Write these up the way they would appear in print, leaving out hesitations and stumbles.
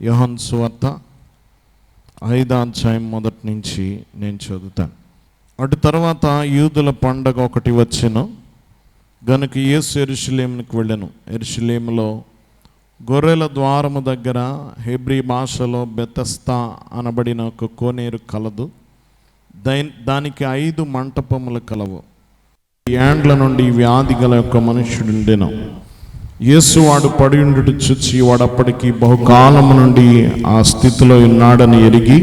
యోహాను సువార్త 5వ అధ్యాయం మొదటి నుంచి నేను చదువుతాను. అటు తర్వాత యూదుల పండగ ఒకటి వచ్చెను గనుక యేసు యెరూషలేమునకు వెళ్ళెను. యెరూషలేములో గొర్రెల ద్వారము దగ్గర హెబ్రీ భాషలో బెతస్తా అనబడిన ఒక కోనేరు కలదు. దానికి 5 మంటపములు కలవు. ఏండ్ల నుండి వ్యాధి గల ఒక మనుష్యుడుండెను. యేసు వాడు పడి ఉండుట చూచి వాడప్పటికి బహుకాలము నుండి ఆ స్థితిలో ఉన్నాడని ఎరిగి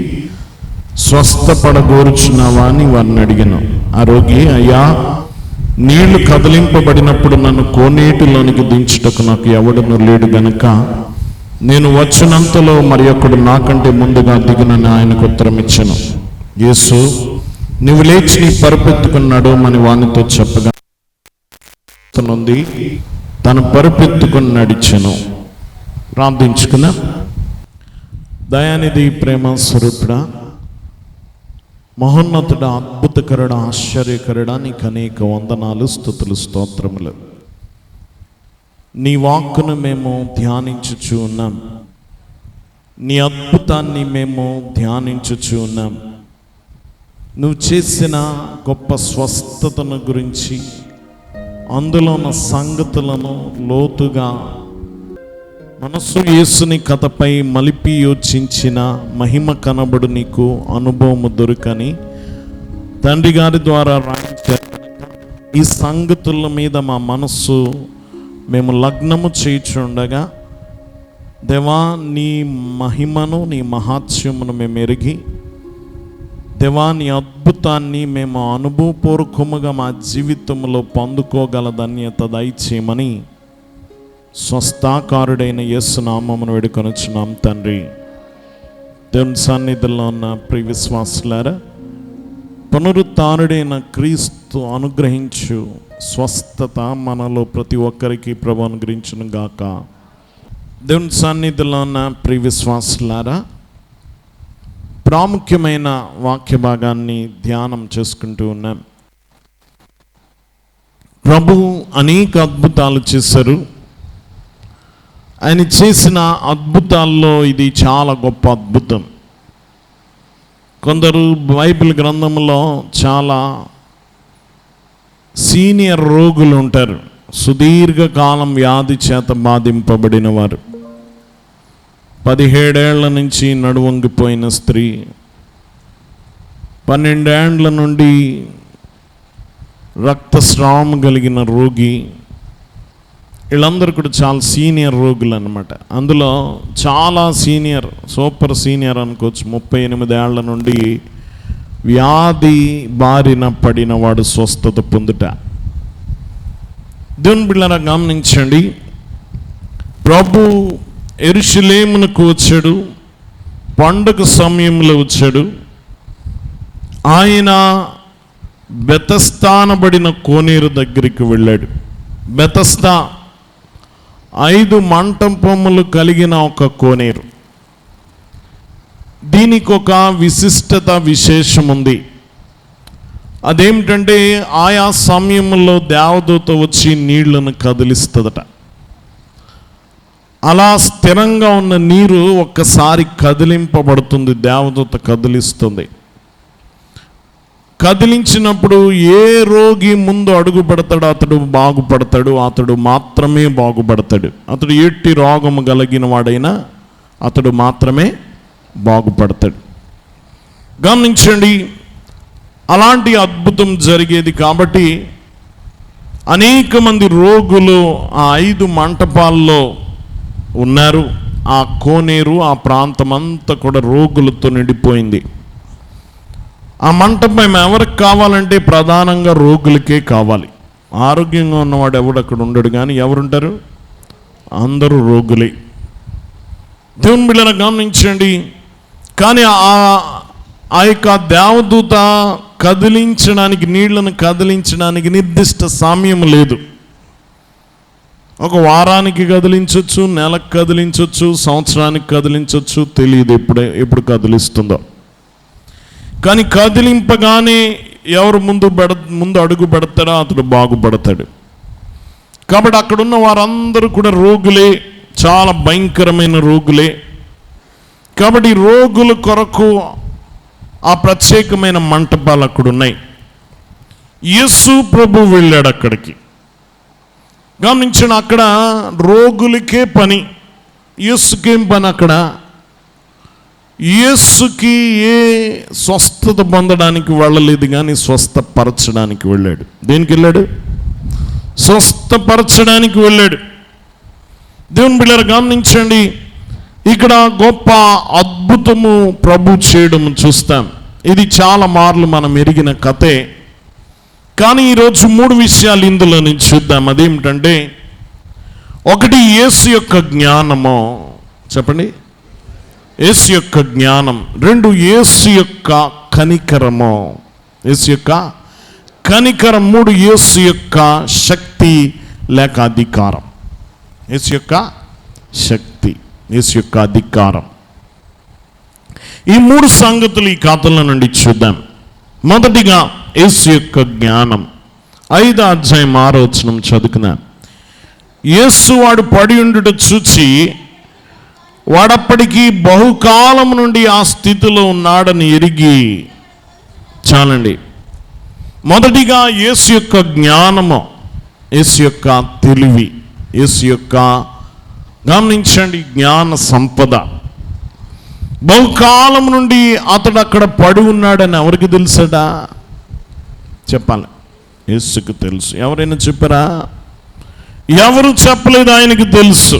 స్వస్థపడగోరుచున్నావా అని వారిని అడిగాను. ఆ రోగి, అయ్యా, నీళ్లు కదిలింపబడినప్పుడు నన్ను కోనేటిలోనికి దించుటకు నాకు ఎవడను లేడు గనుక నేను వచ్చినంతలో మరి ఒకడు నాకంటే ముందుగా దిగినని ఆయనకు ఉత్తరం ఇచ్చాను. యేసు, నువ్వు లేచి నీ పరుపెత్తుకున్నాడు అని వానితో చెప్పగా తను పరుపెత్తుకుని నడిచెను. ప్రార్థించుకున్నా. దయానిధి, ప్రేమ స్వరూపుడా, మహోన్నతుడా, అద్భుతకరుడా, ఆశ్చర్యకరుడా, నీకు అనేక వందనాలు, స్తుతులు, స్తోత్రములు. నీ వాక్కును మేము ధ్యానించుచూ ఉన్నాం. నీ అద్భుతాన్ని మేము ధ్యానించుచూ ఉన్నాం. నువ్వు చేసిన గొప్ప స్వస్థతను గురించి, అందులో ఉన్న సంగతులను లోతుగా మనసు యేసుని కథపై మలిపి యోచించిన మహిమ కనబడు నీకు అనుభవము దొరకని తండ్రి గారి ద్వారా రాయించారు. ఈ సంగతుల మీద మా మనస్సు మేము లగ్నము చేయుచుండగా, దేవా, నీ మహిమను, నీ మహాత్మ్యమును మేము ఎరిగి, దేవా, నీ అద్భుతాన్ని మేము అనుభవపూర్వకముగా మా జీవితంలో పొందుకోగల ధన్యత దయచేయమని స్వస్థాకారుడైన యేసు నామమును వేడుకొనుచున్నాం తండ్రి. దేవుని సన్నిధిలో ఉన్న ప్రియ విశ్వాసులారా, పునరుత్థానుడైన క్రీస్తు అనుగ్రహించు స్వస్థత మనలో ప్రతి ఒక్కరికి ప్రభు అనుగ్రహించును గాక. దేవుని సన్నిధిలో ఉన్న ప్రియ విశ్వాసులారా, ప్రాముఖ్యమైన వాక్య భాగాన్ని ధ్యానం చేసుకుంటూ ఉన్నాం. ప్రభు అనేక అద్భుతాలు చేశారు. ఆయన చేసిన అద్భుతాల్లో ఇది చాలా గొప్ప అద్భుతం. కొందరు బైబిల్ గ్రంథంలో చాలా సీనియర్ రోగులు ఉంటారు, సుదీర్ఘకాలం వ్యాధి చేత బాధింపబడిన వారు. 17 ఏళ్ల నుంచి నడువంగిపోయిన స్త్రీ, 12 ఏండ్ల నుండి రక్తస్రావం కలిగిన రోగి, వీళ్ళందరూ కూడా చాలా సీనియర్ రోగులు అన్నమాట. అందులో చాలా సీనియర్, సూపర్ సీనియర్ అనుకోవచ్చు. 38 ఏళ్ల నుండి వ్యాధి బారిన పడిన వాడు స్వస్థత పొందుట. దేవుని బిడ్డలారా, గమనించండి. ప్రభు యెరూషలేమునకు వచ్చాడు, పండుగ సమయంలో వచ్చాడు. ఆయన బెతస్దా అనబడిన కోనేరు దగ్గరికి వెళ్ళాడు. బెతస్దా 5 మంటపములు కలిగిన ఒక కోనేరు. దీనికి ఒక విశిష్టత, విశేషం ఉంది. అదేమిటంటే, ఆయా సమయంలో దేవదూత వచ్చి నీళ్లను కదిలిస్తుందట. అలా స్థిరంగా ఉన్న నీరు ఒక్కసారి కదిలింపబడుతుంది, దేవదూత కదిలిస్తుంది. కదిలించినప్పుడు ఏ రోగి ముందు అడుగు పెడతాడో అతడు బాగుపడతాడు, అతడు మాత్రమే బాగుపడతాడు. అతడు ఎట్టి రోగము కలిగిన వాడైనా అతడు మాత్రమే బాగుపడతాడు. గమనించండి, అలాంటి అద్భుతం జరిగేది. కాబట్టి అనేక మంది రోగులు ఆ 5 మంటపాల్లో ఉన్నారు. ఆ కోనేరు, ఆ ప్రాంతం అంతా కూడా రోగులతో నిండిపోయింది. ఆ మంటపం ఎవరికి కావాలంటే ప్రధానంగా రోగులకే కావాలి. ఆరోగ్యంగా ఉన్నవాడు ఎవడు అక్కడ ఉండడు, కానీ ఎవరుంటారు? అందరూ రోగులే. దేవుని బిడ్డలను గమనించండి. కానీ ఆ యొక్క దేవదూత కదిలించడానికి, నీళ్లను కదిలించడానికి నిర్దిష్ట సమయం లేదు. ఒక వారానికి కదిలించవచ్చు, నెలకు కదిలించవచ్చు, సంవత్సరానికి కదిలించవచ్చు, తెలియదు ఎప్పుడు కదిలిస్తుందో. కానీ కదిలింపగానే ఎవరు ముందు అడుగు పెడతాడో అతడు బాగుపడతాడు. కాబట్టి అక్కడున్న వారందరూ కూడా రోగులే, చాలా భయంకరమైన రోగులే. కాబట్టి రోగుల కొరకు ఆ ప్రత్యేకమైన మంటపాలు అక్కడ ఉన్నాయి. యేసు ప్రభు వెళ్ళాడు అక్కడికి. గమనించిన, అక్కడ రోగులకే పని, యేసుకేం పని అక్కడ? యేసుకి ఏ స్వస్థత పొందడానికి వెళ్ళలేదు, కానీ స్వస్థపరచడానికి వెళ్ళాడు. దేనికి వెళ్ళాడు? స్వస్థపరచడానికి వెళ్ళాడు. దేవుని బిడ్డలారా గమనించండి, ఇక్కడ గొప్ప అద్భుతము ప్రభు చేయడం చూస్తాం. ఇది చాలా మార్లు మనం ఎరిగిన కథే. కానీ ఈరోజు 3 విషయాలు ఇందులో నుంచి చూద్దాం. అదేమిటంటే, ఒకటి యేసు యొక్క జ్ఞానము. చెప్పండి, యేసు యొక్క జ్ఞానం. 2 యేసు యొక్క కనికరము, యేసు యొక్క కనికరం. 3 యేసు యొక్క శక్తి లేక అధికారం. యేసు యొక్క శక్తి, యేసు యొక్క అధికారం. ఈ 3 సంగతులు ఈ కథల నుండి చూద్దాం. మొదటిగా యేసు యొక్క జ్ఞానం. 5వ అధ్యాయం 6వ వచనం చదువుకున్నాం. యేసు వాడు పడి ఉండుట చూచి వాడప్పటికీ బహుకాలం నుండి ఆ స్థితిలో ఉన్నాడని ఎరిగి. చాలండి. మొదటిగా యేసు యొక్క జ్ఞానము, యేసు యొక్క తెలివి, యేసు యొక్క, గమనించండి, జ్ఞాన సంపద. బహుకాలం నుండి అతడు అక్కడ పడి ఉన్నాడని ఎవరికి తెలుసడా? చెప్పాలి, యేసుకు తెలుసు. ఎవరైనా చెప్పారా? ఎవరు చెప్పలేదు, ఆయనకు తెలుసు.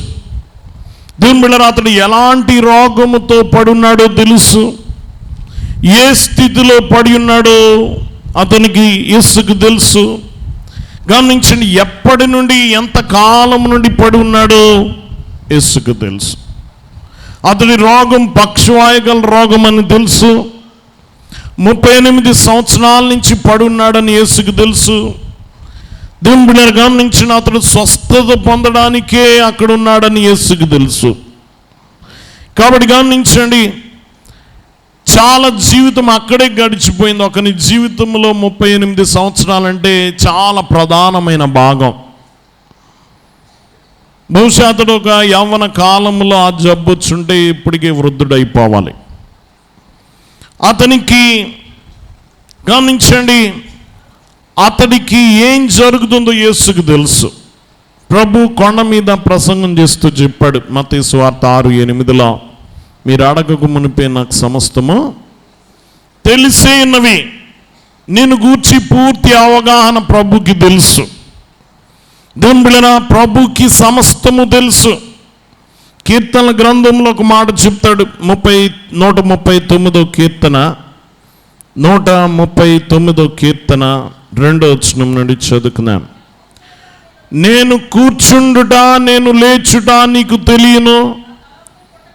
దేవుని బిడ్డలారా, అతడు ఎలాంటి రోగముతో పడున్నాడో తెలుసు. ఏ స్థితిలో పడి ఉన్నాడో అతనికి యేసుకు తెలుసు. గమనించండి, ఎప్పటి నుండి, ఎంత కాలం నుండి పడి ఉన్నాడో యేసుకు తెలుసు. అతడి రోగం పక్షవాయుగల రోగం అని తెలుసు. 38 సంవత్సరాల నుంచి పడున్నాడని యేసుకు తెలుసు. దేవుని బిడ్డలారా గమనించిన, అతడు స్వస్థత పొందడానికే అక్కడ ఉన్నాడని యేసుకు తెలుసు. కాబట్టి గమనించండి, చాలా జీవితం అక్కడే గడిచిపోయింది. ఒకని జీవితంలో 38 సంవత్సరాలంటే చాలా ప్రధానమైన భాగం. బహుశా అతడు ఒక యవ్వన కాలంలో ఆ జబ్బు వచ్చుంటే ఇప్పటికే వృద్ధుడైపోవాలి. అతనికి, గమనించండి, అతడికి ఏం జరుగుతుందో యేసుకు తెలుసు. ప్రభు కొండ మీద ప్రసంగం చేస్తూ చెప్పాడు, మత్తయి సువార్త 6:8, మీరు అడగక మునిపే నాకు సమస్తము తెలిసే ఉన్నవి. నేను గూర్చి పూర్తి అవగాహన ప్రభుకి తెలుసు. దేవుని బిడ్డలారా, ప్రభుకి సమస్తము తెలుసు. కీర్తనల గ్రంథంలో ఒక మాట చెప్తాడు. 139వ కీర్తన, 139వ కీర్తన 2వ వచనం నుండి చదువుకున్నాం. నేను కూర్చుండుట, నేను లేచుట నీకు తెలియను.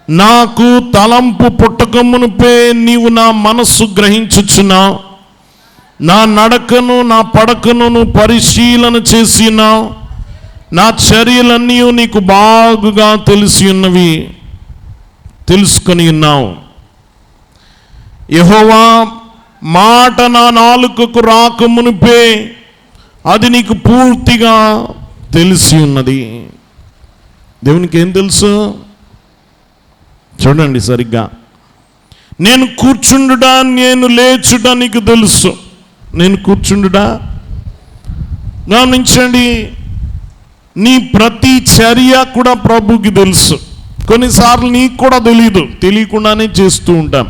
నాకు తలంపు పుట్టకమునుపే నీవు నా మనస్సు గ్రహించుచున్నావు. నా నడకను, నా పడకను నువ్వు పరిశీలన చేసినావు. నా చర్యలన్నీ నీకు బాగుగా తెలిసి ఉన్నవి, తెలుసుకొని ఉన్నావు. యెహోవా మాట నా నాలుకకు రాకమునుపే అది నీకు పూర్తిగా తెలిసి ఉన్నది. దేవునికి ఏం తెలుసు? చూడండి సరిగ్గా. నేను కూర్చుండుట, నేను లేచుట నీకు తెలుసు. నేను కూర్చుండుట, గమనించండి, నీ ప్రతి చర్య కూడా ప్రభుకి తెలుసు. కొన్నిసార్లు నీకు కూడా తెలియకుండానే చేస్తూ ఉంటాం.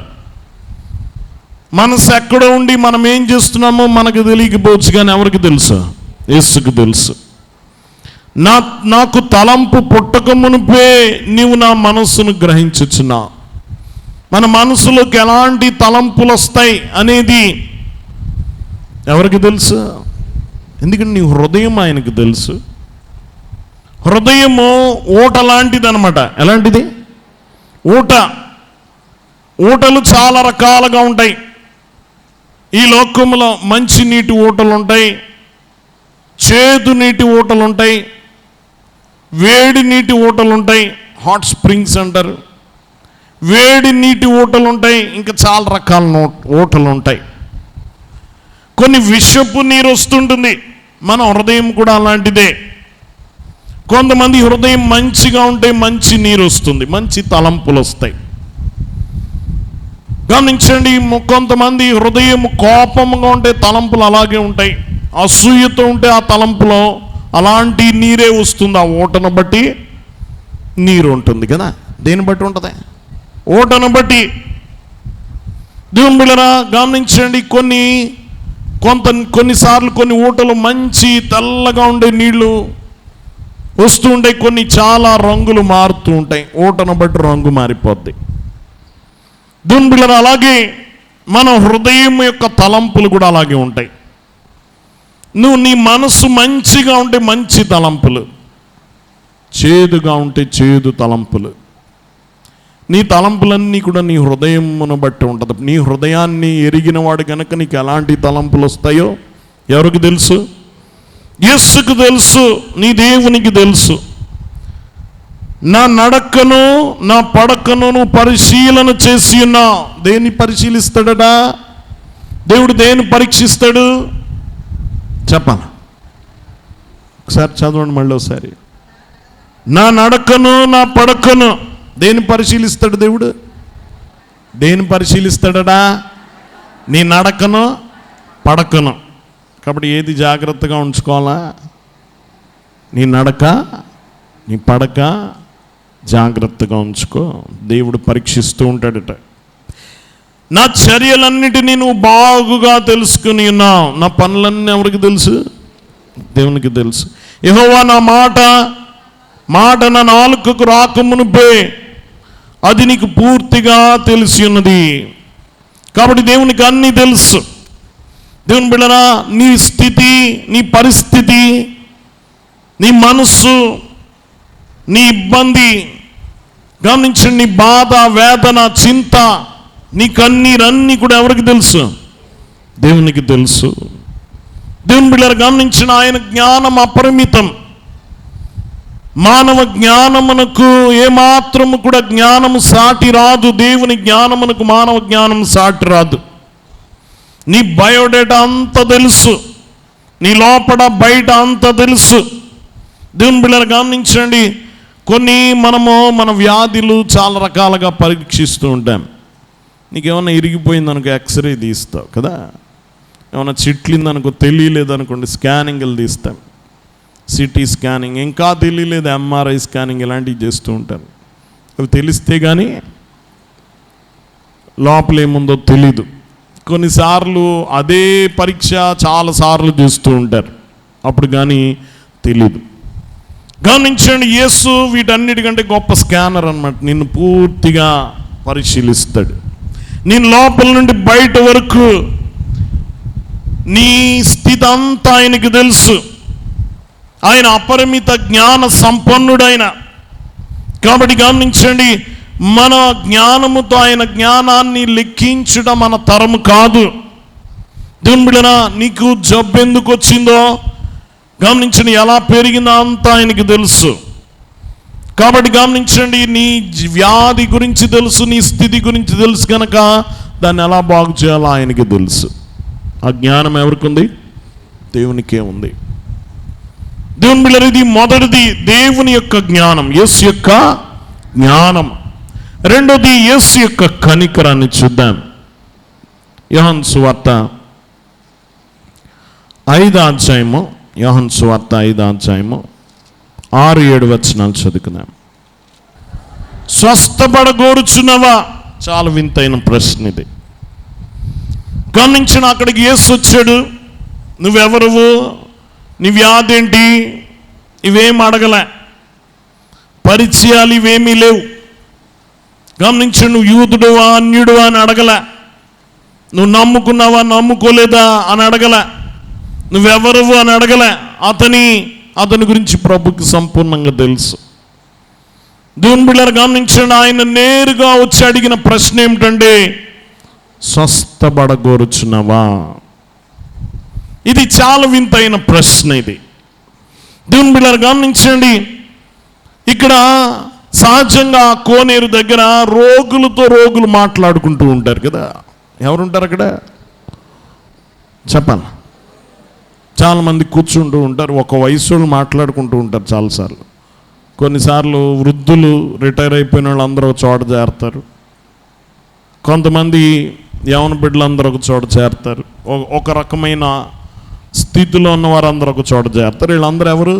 మనసు ఎక్కడో ఉండి మనం ఏం చేస్తున్నామో మనకు తెలియకపోవచ్చు, కానీ ఎవరికి తెలుసు? యేసుకు తెలుసు. నాకు తలంపు పుట్టక మునిపే నీవు నా మనస్సును గ్రహించుచున్నావు. మన మనసులోకి ఎలాంటి తలంపులు వస్తాయి అనేది ఎవరికి తెలుసు? ఎందుకంటే నీ హృదయం ఆయనకు తెలుసు. హృదయము ఊట లాంటిది అనమాట. ఎలాంటిది? ఊటలు చాలా రకాలుగా ఉంటాయి. ఈ లోకంలో మంచి నీటి ఊటలు ఉంటాయి, చేదు నీటి ఊటలు ఉంటాయి, వేడి నీటి ఊటలు ఉంటాయి, హాట్ స్ప్రింగ్స్ అంటారు. వేడి నీటి ఊటలు ఉంటాయి, ఇంకా చాలా రకాల ఊటలు ఉంటాయి. కొన్ని విషపు నీరు వస్తుంటుంది. మన హృదయం కూడా అలాంటిదే. కొంతమంది హృదయం మంచిగా ఉంటే మంచి నీరు వస్తుంది, మంచి తలంపులు వస్తాయి. గమనించండి, కొంతమంది హృదయం కోపంగా ఉంటే తలంపులు అలాగే ఉంటాయి. అసూయతో ఉంటే ఆ తలంపులో అలాంటి నీరే వస్తుంది. ఆ ఓటను బట్టి నీరు ఉంటుంది కదా. దేన్ని బట్టి ఉంటుంది? ఓటను బట్టి. దేవుని బిడ్డలారా గమనించండి, కొన్నిసార్లు కొన్ని ఊటలు మంచి తెల్లగా ఉండే నీళ్లు వస్తూ ఉంటాయి, కొన్ని చాలా రంగులు మారుతూ ఉంటాయి. ఊటను బట్టి రంగు మారిపోద్ది. దేవుని బిడ్డలారా, అలాగే మన హృదయం యొక్క తలంపులు కూడా అలాగే ఉంటాయి. నీ మనసు మంచిగా ఉంటే మంచి తలంపులు, చేదుగా ఉంటే చేదు తలంపులు. నీ తలంపులన్నీ కూడా నీ హృదయమును బట్టి ఉంటుంది. నీ హృదయాన్ని ఎరిగిన వాడు కనుక నీకు ఎలాంటి తలంపులు వస్తాయో ఎవరికి తెలుసు? యేసుకు తెలుసు, నీ దేవునికి తెలుసు. నా నడకను నా పడకను నువ్వు పరిశీలన చేసి ఉన్నావు. దేన్ని పరిశీలిస్తాడట దేవుడు? దేన్ని పరీక్షిస్తాడు చెప్పాలి? ఒకసారి చదవండి, మళ్ళీ ఒకసారి. నా నడకను నా పడకను దేన్ని పరిశీలిస్తాడు దేవుడు? దేన్ని పరిశీలిస్తాడడా? నీ నడకను పడకను. కాబట్టి ఏది జాగ్రత్తగా ఉంచుకోవాలా? నీ నడక నీ పడక జాగ్రత్తగా ఉంచుకో. దేవుడు పరీక్షిస్తూ ఉంటాడట. నా చర్యలన్నిటినీ నువ్వు బాగుగా తెలుసుకుని ఉన్నావు. నా పనులన్నీ ఎవరికి తెలుసు? దేవునికి తెలుసు. యెహోవా నా మాట నా నాలుకకు రాకమునుపే అది నీకు పూర్తిగా తెలిసి ఉన్నది. కాబట్టి దేవునికి అన్నీ తెలుసు. దేవుని బిడ్డలారా, నీ స్థితి, నీ పరిస్థితి, నీ మనస్సు, నీ ఇబ్బంది, గమనించండి, నీ బాధ, వేదన, చింత, నీ కన్నీరన్నీ కూడా ఎవరికి తెలుసు? దేవునికి తెలుసు. దేవుని బిడ్డలారా, గమనించిన ఆయన జ్ఞానం అపరిమితం. మానవ జ్ఞానమునకు ఏమాత్రము కూడా జ్ఞానము సాటి రాదు. దేవుని జ్ఞానమునకు మానవ జ్ఞానం సాటి రాదు. నీ బయోడేటా అంత తెలుసు, నీ లోపల బయట అంత తెలుసు. దేవుని బిడ్డలారా, గమనించండి, మన వ్యాధులు చాలా రకాలుగా పరీక్షిస్తూ ఉంటాం. నీకేమన్నా ఇరిగిపోయిందనుకో ఎక్స్రే తీస్తావు కదా. ఏమన్నా చిట్లిందనుకో, తెలియలేదనుకోండి స్కానింగ్లు తీస్తాం, సిటీ స్కానింగ్, ఇంకా తెలియలేదు ఎంఆర్ఐ స్కానింగ్, ఇలాంటివి చేస్తూ ఉంటారు. అవి తెలిస్తే కానీ లోపల ఏముందో తెలీదు. కొన్నిసార్లు అదే పరీక్ష చాలాసార్లు చేస్తూ ఉంటారు, అప్పుడు కానీ తెలీదు. గమనించండి, యేసు వీటన్నిటికంటే గొప్ప స్కానర్ అన్నమాట. నిన్ను పూర్తిగా పరిశీలిస్తాడు. నేను లోపల నుండి బయట వరకు నీ స్థితి అంతా ఆయనకి తెలుసు. ఆయన అపరిమిత జ్ఞాన సంపన్నుడైన. కాబట్టి గమనించండి, మన జ్ఞానముతో ఆయన జ్ఞానాన్ని లెక్కించడం మన తరము కాదు. దేవుని బిడ్డలారా, నీకు జబ్బు ఎందుకు వచ్చిందో గమనించండి, ఎలా పెరిగిందో అంతా ఆయనకి తెలుసు. కాబట్టి గమనించండి, నీ వ్యాధి గురించి తెలుసు, నీ స్థితి గురించి తెలుసు కనుక దాన్ని ఎలా బాగు చేయాలో ఆయనకి తెలుసు. ఆ జ్ఞానం ఎవరికి ఉంది? దేవునికే ఉంది. దేవుని బిడ్డలారా, ఇది మొదటిది దేవుని యొక్క జ్ఞానం, యేసు యొక్క జ్ఞానం. రెండోది యేసు యొక్క కనికరాన్ని చూద్దాం. యోహాను సువార్త 5వ అధ్యాయము, యోహాను సువార్త 5వ అధ్యాయము 6-7 వచనాలు చదువుకుందాం. స్వస్థపడగోరుచున్నవా? చాలా వింతైన ప్రశ్న ఇది. గమనించిన, అక్కడికి యేసు వచ్చాడు. నువ్వెవరువు, నీ వ్యాధి ఏంటి, ఇవేం అడగలే, పరిచయాలు ఇవేమీ లేవు. గమనించు, నువ్వు యూదుడువా అన్యుడువా అని అడగలే, నువ్వు నమ్ముకున్నావా నమ్ముకోలేదా అని అడగలే, నువ్వెవరువు అని అడగలే. అతని గురించి ప్రభుకి సంపూర్ణంగా తెలుసు. దేవుని బిడ్డలారా, గమనించండి, ఆయన నేరుగా వచ్చి అడిగిన ప్రశ్న ఏమిటంటే, స్వస్థపడగోరుచున్నవా? ఇది చాలా వింతైన ప్రశ్న ఇది. దేవుని బిడ్డలారా, గమనించండి, ఇక్కడ సహజంగా కోనేరు దగ్గర రోగులు మాట్లాడుకుంటూ ఉంటారు కదా. ఎవరుంటారు అక్కడ చెప్పాలి? చాలామంది కూర్చుంటూ ఉంటారు, ఒక వయసు వాళ్ళు మాట్లాడుకుంటూ ఉంటారు చాలాసార్లు. కొన్నిసార్లు వృద్ధులు, రిటైర్ అయిపోయిన వాళ్ళు అందరూ చోట చేరుతారు. కొంతమంది యవన బిడ్డలందరూ ఒక చోట చేరతారు, ఒక రకమైన స్థితిలో ఉన్న వారందరూ ఒక చోట చేరతారు. వీళ్ళందరూ ఎవరు?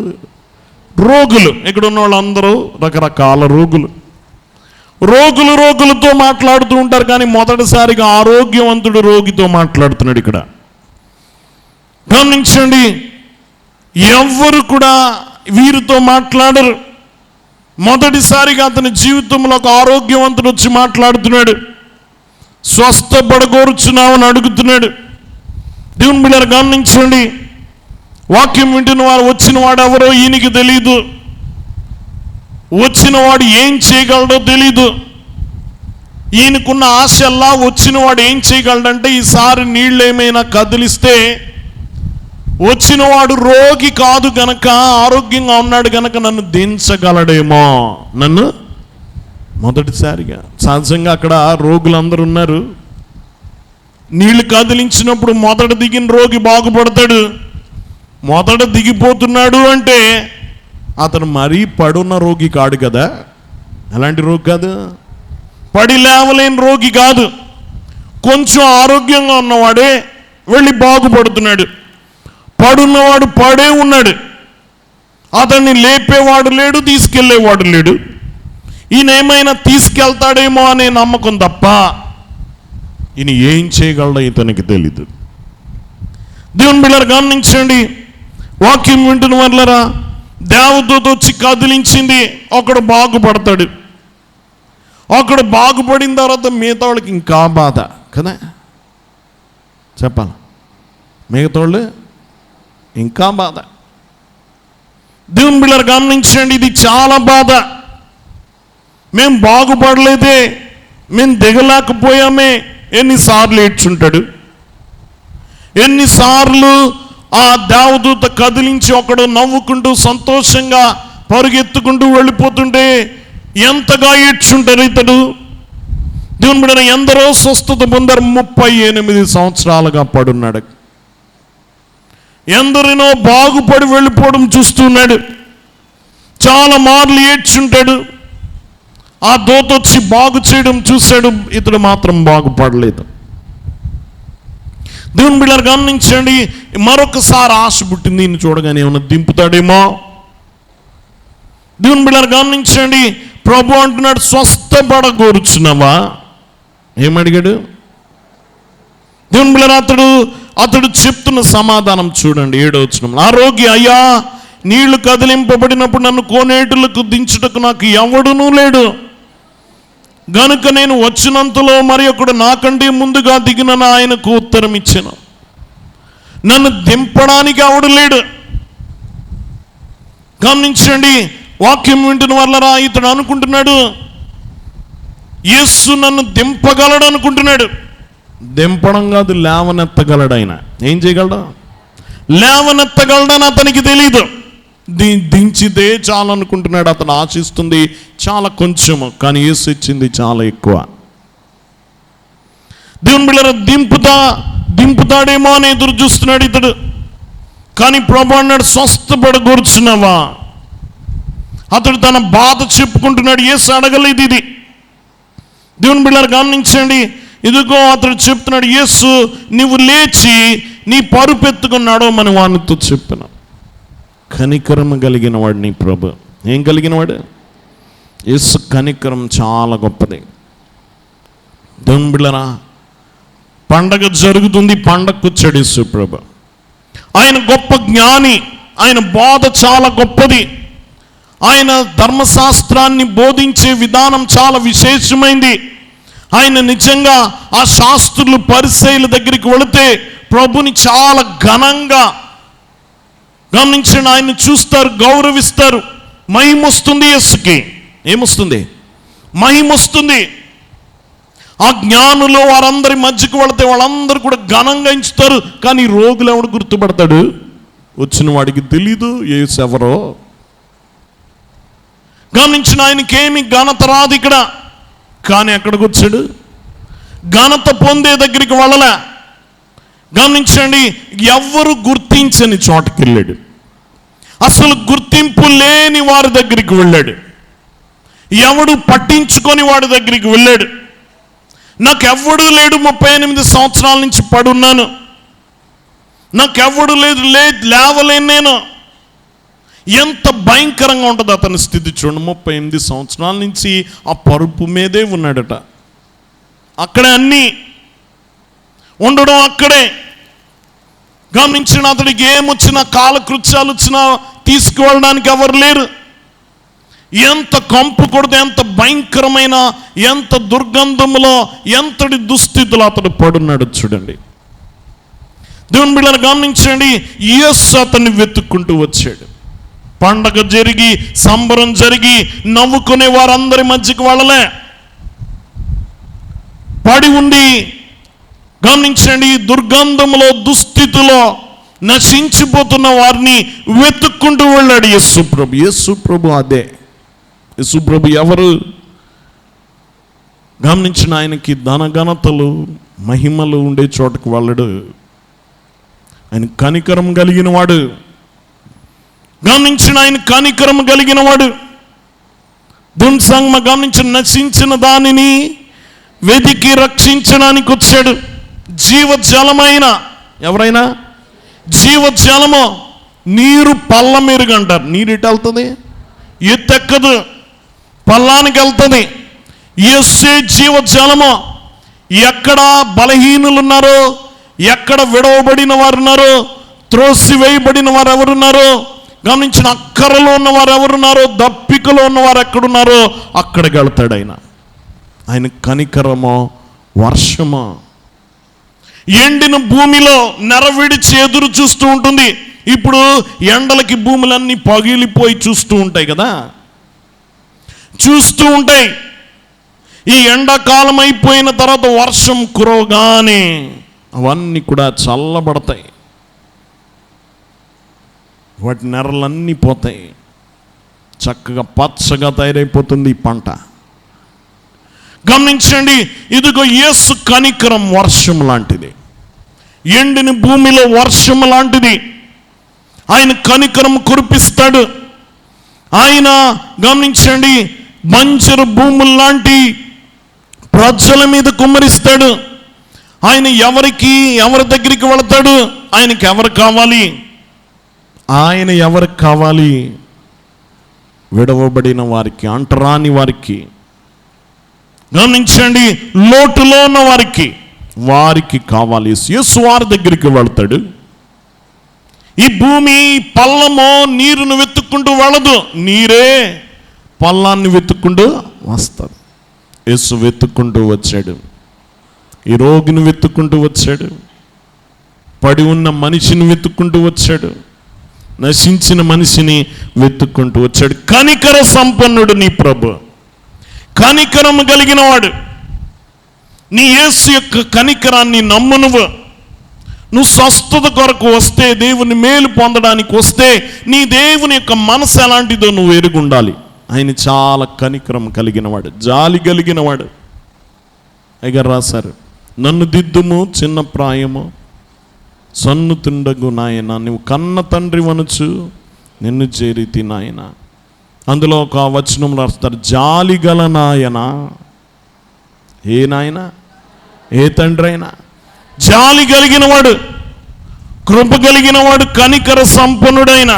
రోగులు. ఇక్కడ ఉన్న వాళ్ళందరూ రకరకాల రోగులతో మాట్లాడుతూ ఉంటారు. కానీ మొదటిసారిగా ఆరోగ్యవంతుడు రోగితో మాట్లాడుతున్నాడు. ఇక్కడ గమనించండి, ఎవ్వరు కూడా వీరితో మాట్లాడరు. మొదటిసారిగా అతని జీవితంలో ఒక ఆరోగ్యవంతుడు వచ్చి మాట్లాడుతున్నాడు. స్వస్థపడగోరుచున్నామని అడుగుతున్నాడు. దేవుని బిడ్డలారా గమనించండి, వాక్యం వింటున్న వారు వచ్చిన వాడు ఎవరో ఈయనకి తెలీదు, వచ్చిన వాడు ఏం చేయగలడో తెలీదు. ఈయనకున్న ఆశల్లా వచ్చిన వాడు ఏం చేయగలడంటే, ఈసారి నీళ్ళు ఏమైనా కదిలిస్తే వచ్చిన వాడు రోగి కాదు గనక, ఆరోగ్యంగా ఉన్నాడు గనక నన్ను దించగలడేమో. నన్ను మొదటిసారిగా సహజంగా అక్కడ రోగులందరూ ఉన్నారు. నీళ్లు కదిలించినప్పుడు మొదట దిగిన రోగి బాగుపడతాడు. మొదట దిగిపోతున్నాడు అంటే అతను మరీ పడున్న రోగి కాడు కదా. అలాంటి రోగి కాదు, పడి లేవలేని రోగి కాదు. కొంచెం ఆరోగ్యంగా ఉన్నవాడే వెళ్ళి బాగుపడుతున్నాడు. పడున్నవాడు పడే ఉన్నాడు. అతన్ని లేపేవాడు లేడు, తీసుకెళ్లేవాడు లేడు. ఈయన ఏమైనా తీసుకెళ్తాడేమో అనే నమ్మకం తప్ప ఈయన ఏం చేయగలడో ఇతనికి తెలీదు. దేవుని బిడ్డలారా గమనించండి, వాక్యం వింటున్న వాళ్ళరా, దేవదూత వచ్చి కదిలించింది, ఒకడు బాగుపడతాడు. ఒకడు బాగుపడిన తర్వాత మిగతా వాళ్ళకి ఇంకా బాధ కదా. చెప్పాలి, మిగతా వాళ్ళు ఇంకా బాధ. దేవుని బిడ్డలారా గమనించండి, ఇది చాలా బాధ. మేము బాగుపడలేదే, మేము దిగలేకపోయామే. ఎన్నిసార్లు ఏడ్చుంటాడు, ఎన్నిసార్లు ఆ దేవదూత కదిలించి ఒకడు నవ్వుకుంటూ సంతోషంగా పరుగెత్తుకుంటూ వెళ్ళిపోతుంటే ఎంతగా ఏడ్చుంటారు ఇతడు. దేవుని బిడ్డలారా, ఎందరో స్వస్థత పొందారు. 38 సంవత్సరాలుగా పడున్నాడు. ఎందరినో బాగుపడి వెళ్ళిపోవడం చూస్తున్నాడు. చాలా మార్లు ఏడ్చుంటాడు. ఆ దూత వచ్చి బాగు చేయడం చూశాడు. ఇతడు మాత్రం బాగుపడలేదు. దేవుని బిడ్డలారా గమనించండి, మరొకసారి ఆశ పుట్టింది. ఈయన చూడగానే ఏమన్నా దింపుతాడేమో. దేవుని బిడ్డలారా గమనించండి, ప్రభు అంటున్నాడు, స్వస్థపడగోరుచున్నావా? ఏమడిగాడు దేవుని బిడ్డలారా? అతడు చెప్తున్న సమాధానం చూడండి, 7వ వచనం. ఆ రోగి, అయ్యా, నీళ్లు కదిలింపబడినప్పుడు నన్ను కోనేటులకు దించుటకు నాకు ఎవడునూ లేడు గనుక నేను వచ్చినంతలో మరి ఒకడు నాకంటే ముందుగా దిగిన ఆయనకు ఉత్తరం ఇచ్చాను. నన్ను దింపడానికి ఎవడు లేడు. గమనించండి, వాక్యం వింటున్న వాళ్ళరా, ఇతడు అనుకుంటున్నాడు యేసు నన్ను దింపగలడు అనుకుంటున్నాడు. దింపడం కాదు, లేవనెత్తగలడు. ఆయన ఏం చేయగలడు? లేవనెత్తగలడని అతనికి తెలీదు. దించితే చాలు అనుకుంటున్నాడు. అతను ఆశిస్తుంది చాలా కొంచెము, కానీ యేసు ఇచ్చింది చాలా ఎక్కువ. దేవుని బిడ్డలారా, దింపుతాడేమో అని ఎదురు చూస్తున్నాడు ఇతడు. కానీ ప్రభు అన్నాడు, స్వస్థపడగోరుచున్నావా? అతడు తన బాధ చెప్పుకుంటున్నాడు. యేసు అడగలేదు ఇది. దేవుని బిడ్డలారా గమనించండి, ఇదిగో అతడు చెప్తున్నాడు, యేసు నీవు లేచి నీ పరుపెత్తుకుని నడవమని వానితో చెప్పిన. కనికరం కలిగిన వాడు నీ ప్రభు. ఏం కలిగిన వాడు? యేసు కనికరం చాలా గొప్పది. దేవుని బిడ్డలారా, పండగ జరుగుతుంది, పండగకు వచ్చాడు యేసు ప్రభు. ఆయన గొప్ప జ్ఞాని, ఆయన బోధ చాలా గొప్పది. ఆయన ధర్మశాస్త్రాన్ని బోధించే విధానం చాలా విశేషమైంది. ఆయన నిజంగా ఆ శాస్త్రులు పరిసయ్యుల దగ్గరికి వెళితే ప్రభుని చాలా ఘనంగా గమనించండి, ఆయన్ని చూస్తారు, గౌరవిస్తారు. మహిమ వస్తుంది యేసుకి. ఏమొస్తుంది? మహిమ వస్తుంది. ఆ జ్ఞానులు వారందరి మధ్యకు వెళితే వాళ్ళందరూ కూడా ఘనంగా ఎంచుతారు. కానీ రోగులు ఎవడు గుర్తుపడతాడు? వచ్చిన వాడికి తెలీదు యేసు ఎవరో. గమనించిన ఆయనకేమి ఘనత రాదు ఇక్కడ. కానీ ఎక్కడికి వచ్చాడు? ఘనత పొందే దగ్గరికి వెళ్ళలే. గమనించండి, ఎవ్వరు గుర్తించని చోటకి వెళ్ళాడు. అసలు గుర్తింపు లేని వారి దగ్గరికి వెళ్ళాడు. ఎవడు పట్టించుకొని వాడి దగ్గరికి వెళ్ళాడు. నాకెవ్వడూ లేడు, 38 సంవత్సరాల నుంచి పడున్నాను, నాకెవ్వడు లేదు, లేవలేను నేను. ఎంత భయంకరంగా ఉంటుంది అతని స్థితి చూడండి. 38 సంవత్సరాల నుంచి ఆ పరుపు మీదే ఉన్నాడట. అక్కడే అన్నీ ఉండడం, అక్కడే గమనించిన. అతడికి ఏమొచ్చినా, కాలకృత్యాలు వచ్చినా తీసుకువెళ్ళడానికి ఎవరు లేరు. ఎంత కంపు కొడితే, ఎంత భయంకరమైన, ఎంత దుర్గంధములో, ఎంతటి దుస్థితిలో అతడు పడున్నాడు చూడండి. దేవుని బిడ్డలను గమనించండి. యేసు అతన్ని వెతుక్కుంటూ వచ్చాడు. పండగ జరిగి, సంబరం జరిగి, నవ్వుకునే వారందరి మధ్యకి వెళ్ళలే, పడి ఉండి గమనించండి, దుర్గంధములో, దుస్థితిలో నశించిపోతున్న వారిని వెతుక్కుంటూ వెళ్ళాడు యేసు ప్రభు. యేసు ప్రభు అదే. యేసు ప్రభు ఎవరు? గమనించిన, ఆయనకి ధనఘనతలు, మహిమలు ఉండే చోటకు వెళ్ళడు. ఆయన కనికరం కలిగిన వాడు. గమనించిన, ఆయన కనికరం కలిగిన వాడు. దున్సంగమ గమనించిన, నశించిన దానిని వెతికి రక్షించడానికి వచ్చాడు. జీవజలమైన, ఎవరైనా జీవజలము, నీరు పల్ల మెరుగు అంటారు. నీరు ఎటు వెళ్తుంది? ఎత్తెక్కదు, పల్లానికి వెళ్తుంది. యేసే జీవజలము. ఎక్కడ బలహీనులు ఉన్నారో, ఎక్కడ విడవబడిన వారు ఉన్నారో, త్రోసివేయబడిన వారు ఎవరున్నారో, గమనించిన, అక్కరలో ఉన్నవారు ఎవరున్నారో, దప్పికలో ఉన్నవారు ఎక్కడున్నారో అక్కడికి వెళ్తాడు ఆయన. ఆయన కనికరమో, వర్షమో. ఎండిన భూమిలో నెరవిడిచి ఎదురు చూస్తూ ఉంటుంది. ఇప్పుడు ఎండలకి భూములన్నీ పగిలిపోయి చూస్తూ ఉంటాయి కదా, చూస్తూ ఉంటాయి. ఈ ఎండాకాలం అయిపోయిన తర్వాత వర్షం కురవగానే అవన్నీ కూడా చల్లబడతాయి, వాటి నెరలన్నీ పోతాయి, చక్కగా పచ్చగా తయారైపోతుంది ఈ పంట. గమనించండి, ఇదిగో యేసు కనికరం వర్షం లాంటిది, ఎండిన భూమిలో వర్షం లాంటిది. ఆయన కనికరం కురిపిస్తాడు. ఆయన గమనించండి, బంజరు భూముల లాంటి ప్రజల మీద కుమ్మరిస్తాడు. ఆయన ఎవరి దగ్గరికి వెళతాడు? ఆయనకి ఎవరు కావాలి? ఆయన ఎవరికి కావాలి? విడవబడిన వారికి, అంటరాని వారికి, గమనించండి, లోటులో ఉన్న వారికి కావాలి. యేసు వారి దగ్గరికి వెళ్తాడు. ఈ భూమి పల్లము నీరును వెతుక్కుంటూ వెళ్ళదు, నీరే పల్లాన్ని వెతుక్కుంటూ వస్తుంది. యేసు వెతుక్కుంటూ వచ్చాడు. ఈ రోగిని వెతుక్కుంటూ వచ్చాడు, పడి ఉన్న మనిషిని వెతుక్కుంటూ వచ్చాడు, నశించిన మనిషిని వెతుక్కుంటూ వచ్చాడు. కనికర సంపన్నుడు నీ ప్రభు, కనికరము కలిగిన వాడు. నీ యేసు యొక్క కనికరాన్ని నమ్ము. నువ్వు స్వస్థత కొరకు వస్తే, దేవుని మేలు పొందడానికి వస్తే, నీ దేవుని యొక్క మనసు ఎలాంటిదో నువ్వు ఎరుగుండాలి. ఆయన చాలా కనికరం కలిగినవాడు, జాలి కలిగినవాడు. అయ్యగారు రాశారు, నన్ను దిద్దుము చిన్న ప్రాయము, సన్ను తిండగు నాయన, నువ్వు కన్న తండ్రి వనుచు నిన్ను చేరితి నాయన. అందులో ఒక వచనం రాస్తారు, జాలి గల నాయన. ఏ నాయన? ఏ తండ్రి అయినా జాలి కలిగినవాడు, కృప కలిగినవాడు, కనికర సంపన్నుడైన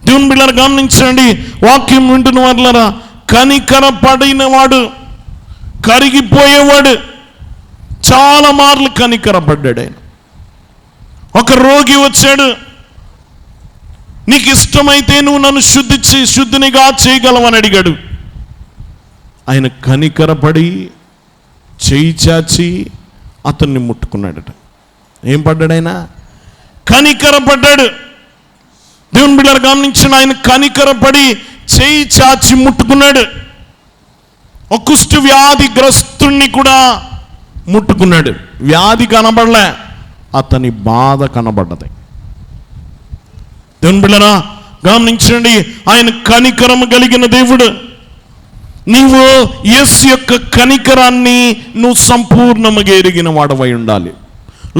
దేవుని బిడ్డలను గమనించండి. వాక్యం వింటున్న వాళ్ళరా, కనికర పడినవాడు, కరిగిపోయేవాడు. చాలా మార్లు కనికర పడ్డాడు ఆయన. ఒక రోగి వచ్చాడు, నీకు ఇష్టమైతే నువ్వు నన్ను శుద్ధినిగా చేయగలవని అడిగాడు. ఆయన కనికరపడి చేయి చాచి అతన్ని ముట్టుకున్నాడట. ఏం పడ్డాడు ఆయన? కనికరపడ్డాడు. దేవుని బిడ్డలు గమనించిన, ఆయన కనికరపడి చేయి చాచి ముట్టుకున్నాడు. ఒక కుష్టు వ్యాధిగ్రస్తుణ్ణి కూడా ముట్టుకున్నాడు. వ్యాధి కనబడలే, అతని బాధ కనబడ్డది. దేవుని బిడ్డరా గమనించండి, ఆయన కనికరము కలిగిన దేవుడు. నీవు యేసు యొక్క కనికరాన్ని నువ్వు సంపూర్ణముగా ఎరిగిన వాడవై ఉండాలి.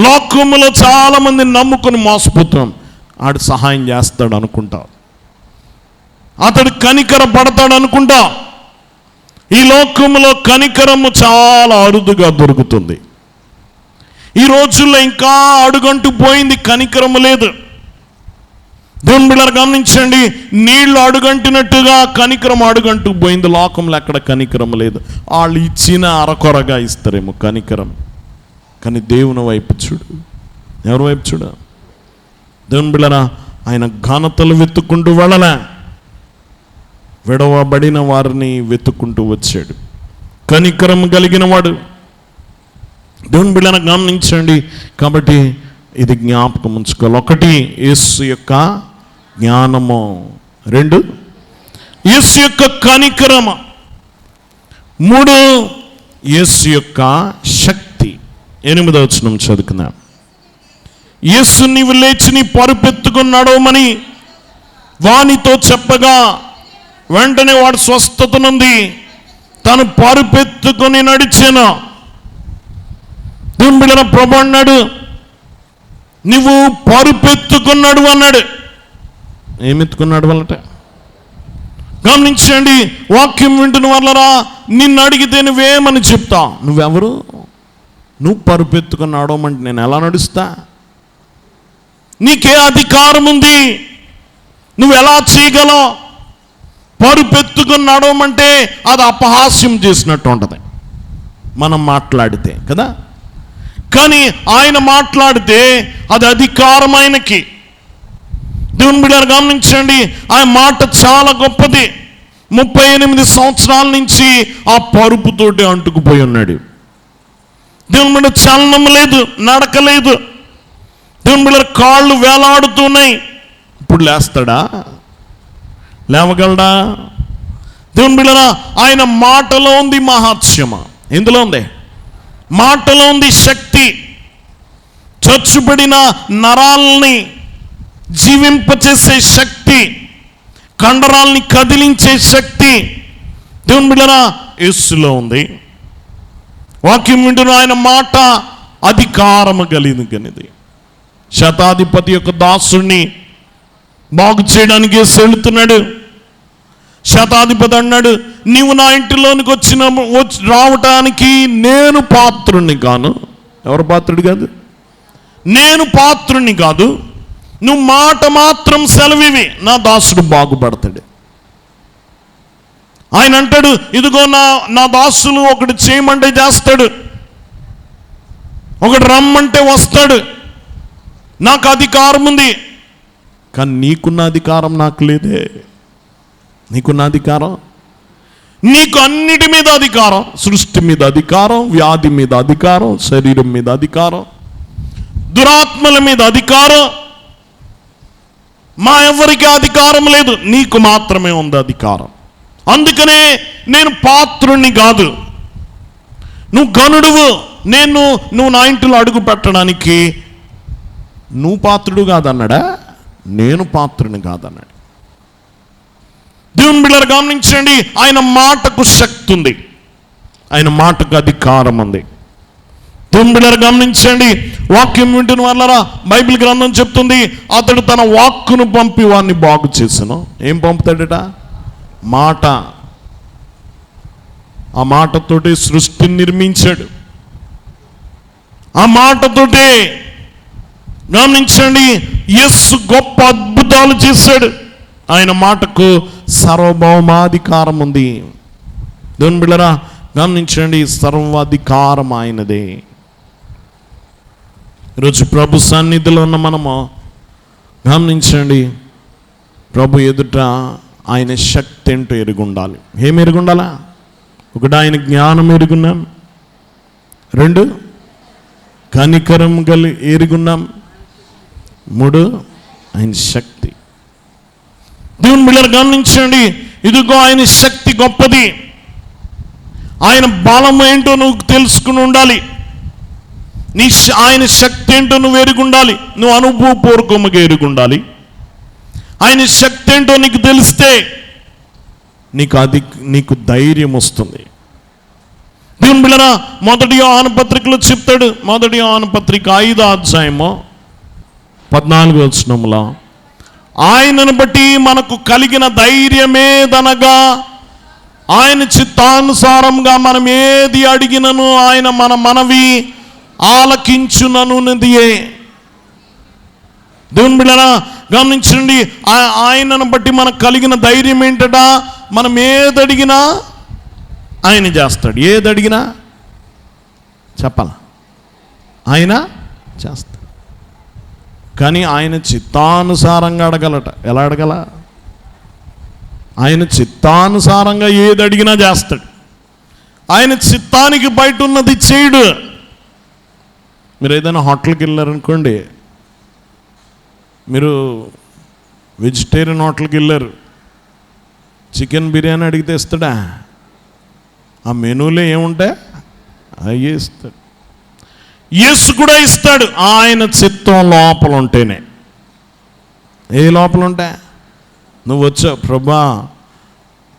లోకములో చాలా మంది నమ్ముకొని మోసపోతాం. ఆడు సహాయం చేస్తాడు అనుకుంటా, అతడు కనికర పడతాడు అనుకుంటా, ఈ లోకంలో కనికరము చాలా అరుదుగా దొరుకుతుంది. ఈ రోజుల్లో ఇంకా అడుగంటూ పోయింది, కనికరము లేదు. దేవుని బిడ్డలారా గమనించండి, నీళ్లు అడుగంటినట్టుగా కనికరం అడుగంటూ పోయింది. లోకంలో ఎక్కడ కనికరం లేదు. వాళ్ళు ఇచ్చిన అరకొరగా ఇస్తారేమో కనికరం, కానీ దేవుని వైపు చూడు. ఎవరి వైపు చూడ? దేవుని బిడ్డలారా, ఆయన ఘనతలు వెతుక్కుంటూ వెళ్ళలే, విడవబడిన వారిని వెతుక్కుంటూ వచ్చాడు. కనికరం కలిగిన వాడు. దేవుని బిడ్డలారా గమనించండి. కాబట్టి ఇది జ్ఞాపకం ఉంచుకోవాలి. 1, యేసు యొక్క జ్ఞానము. 2, యేసు యొక్క కనికరము. 3, యేసు యొక్క శక్తి. 8వ వచనం చదువుకుందాం. యేసు నీవు లేచి నీ పరుపెత్తుకుని నడవమని వానితో చెప్పగా వెంటనే వాడు స్వస్థత నుండి తను పరుపెత్తుకొని నడిచాను. దేవుని బిడ్డలారా, ప్రభు అన్నాడు, నువ్వు పరుపెత్తుకున్నాడు అన్నాడు. ఏమెత్తుకున్నాడు వాళ్ళట? గమనించండి. వాక్యం వింటున్న వాళ్ళరా, నిన్ను అడిగితే నువ్వేమని చెప్తావు? నువ్వెవరు? నువ్వు పరుపెత్తుకుని నడవమంటే నేను ఎలా నడుస్తా? నీకే అధికారం ఉంది? నువ్వు ఎలా చేయగలవు? పరుపెత్తుకుని నడవమంటే అది అపహాస్యం చేసినట్టు ఉంటుంది మనం మాట్లాడితే కదా. కానీ ఆయన మాట్లాడితే అది అధికారం ఆయనకి. దేవుని బిడ్డలారా గమనించండి, ఆయన మాట చాలా గొప్పది. 38 సంవత్సరాల నుంచి ఆ పరుపుతోటి అంటుకుపోయి ఉన్నాడు. దేవుని బిడ్డ చలనం లేదు, నడక లేదు. దేవుని బిడ్డలారా కాళ్ళు వేలాడుతున్నాయి. ఇప్పుడు లేస్తాడా? లేవగలడా? దేవుని బిడ్డలారా, ఆయన మాటలో ఉంది మహాత్మ్యమ. ఎందులో ఉంది? మాటలో ఉంది శక్తి. చచ్చుబడిన నరాల్ని జీవింపచేసే శక్తి, కండరాల్ని కదిలించే శక్తి దేవుని బిడ్డలారా యేసులో ఉంది. వాక్యం వింటున్న ఆయన మాట అధికారము కలిగినది. శతాధిపతి యొక్క దాసుడిని బాగు చేయడానికి యేసు వెళుతున్నాడు. శతాధిపతి అన్నాడు, నీవు నా ఇంటిలోనికి రావటానికి నేను పాత్రుణ్ణి కాను. ఎవరు పాత్రుడు కాదు? నేను పాత్రుణ్ణి కాదు. నువ్వు మాట మాత్రం సెలవివి, నా దాసుడు బాగుపడతాడు. ఆయన అంటాడు, ఇదిగో నా దాసులు ఒకటి చేయమంటే చేస్తాడు, ఒకటి రమ్మంటే వస్తాడు. నాకు అధికారం ఉంది, కానీ నీకున్న అధికారం నాకు లేదే. నీకున్న అధికారం, నీకు అన్నిటి మీద అధికారం. సృష్టి మీద అధికారం, వ్యాధి మీద అధికారం, శరీరం మీద అధికారం, దురాత్మల మీద అధికారం. మా ఎవరికి అధికారం లేదు, నీకు మాత్రమే ఉంది అధికారం. అందుకనే నేను పాత్రుణ్ణి కాదు, నువ్వు గనుడువు. నువ్వు నా ఇంటిలో అడుగు పెట్టడానికి నువ్వు పాత్రుడు కాదన్నాడా? నేను పాత్రుని కాదన్నాడు. దేవుని బిడ్డలారా గమనించండి, ఆయన మాటకు శక్తి ఉంది, ఆయన మాటకు అధికారం ఉంది. దేవుని బిడ్డలారా గమనించండి, వాక్యం వింటున్న వాళ్ళరా, బైబిల్ గ్రంథం చెప్తుంది, అతడు తన వాక్కును పంపి వాడిని బాగు చేసాను. ఏం పంపుతాడట? మాట. ఆ మాటతోటి సృష్టిని నిర్మించాడు. ఆ మాటతోటి గమనించండి, యేసు గొప్ప అద్భుతాలు చేశాడు. ఆయన మాటకు సార్వభౌమాధికారం ఉంది. దేవుని బిడ్డలారా గమనించండి, సర్వాధికారం ఆయనదే. ఈరోజు ప్రభు సన్నిధిలో ఉన్న మనము గమనించండి, ప్రభు ఎదుట ఆయన శక్తి ఏంటో ఎరుగుండాలి. ఏమి ఎరుగుండాలా? ఒకటి, ఆయన జ్ఞానం ఎరుగున్నాం. 2, కనికరం ఎరుగున్నాం. 3, ఆయన శక్తి. దేవుని బిడ్డలారా గమనించండి, ఇదిగో ఆయన శక్తి గొప్పది. ఆయన బలం ఏంటో నువ్వు తెలుసుకుని ఉండాలి. ఆయన శక్తి ఏంటో నువ్వు ఎరుగుండాలి. నువ్వు అనుభవపూర్వకంగా ఎరుగుండాలి. ఆయన శక్తి ఏంటో నీకు తెలిస్తే నీకు ధైర్యం వస్తుంది. దేవుని బిడ్డలారా మొదటి యోహాను పత్రికలో చెప్తాడు. మొదటి యోహాను పత్రిక 5వ అధ్యాయము 14వ వచనంలో, ఆయనను బట్టి మనకు కలిగిన ధైర్యమేదనగా ఆయన చిత్తానుసారంగా మనం ఏది అడిగినను ఆయన మన మనవి ఆలకించుననున్నదియే. దేవుని బిడ్డలారా గమనించండి, ఆయనను బట్టి మనకు కలిగిన ధైర్యం ఏంటట? మనం ఏది అడిగినా ఆయన చేస్తాడు. ఏది అడిగినా చెప్పాల, ఆయన చేస్తాడు. కానీ ఆయన చిత్తానుసారంగా అడగలట. ఎలా అడగల? ఆయన చిత్తానుసారంగా ఏది అడిగినా చేస్తాడు. ఆయన చిత్తానికి బయట ఉన్నది చేయడు. మీరు ఏదైనా హోటల్కి వెళ్ళారనుకోండి, మీరు వెజిటేరియన్ హోటల్కి వెళ్ళారు, చికెన్ బిర్యానీ అడిగితే ఇస్తాడా? ఆ మెనూలో ఏముంటాయి అవి ఇస్తాడు. యేసు కూడా ఇస్తాడు, ఆయన చిత్తం లోపల ఉంటేనే. ఏ లోపల ఉంటే? నువ్వు వచ్చావు, ప్రభా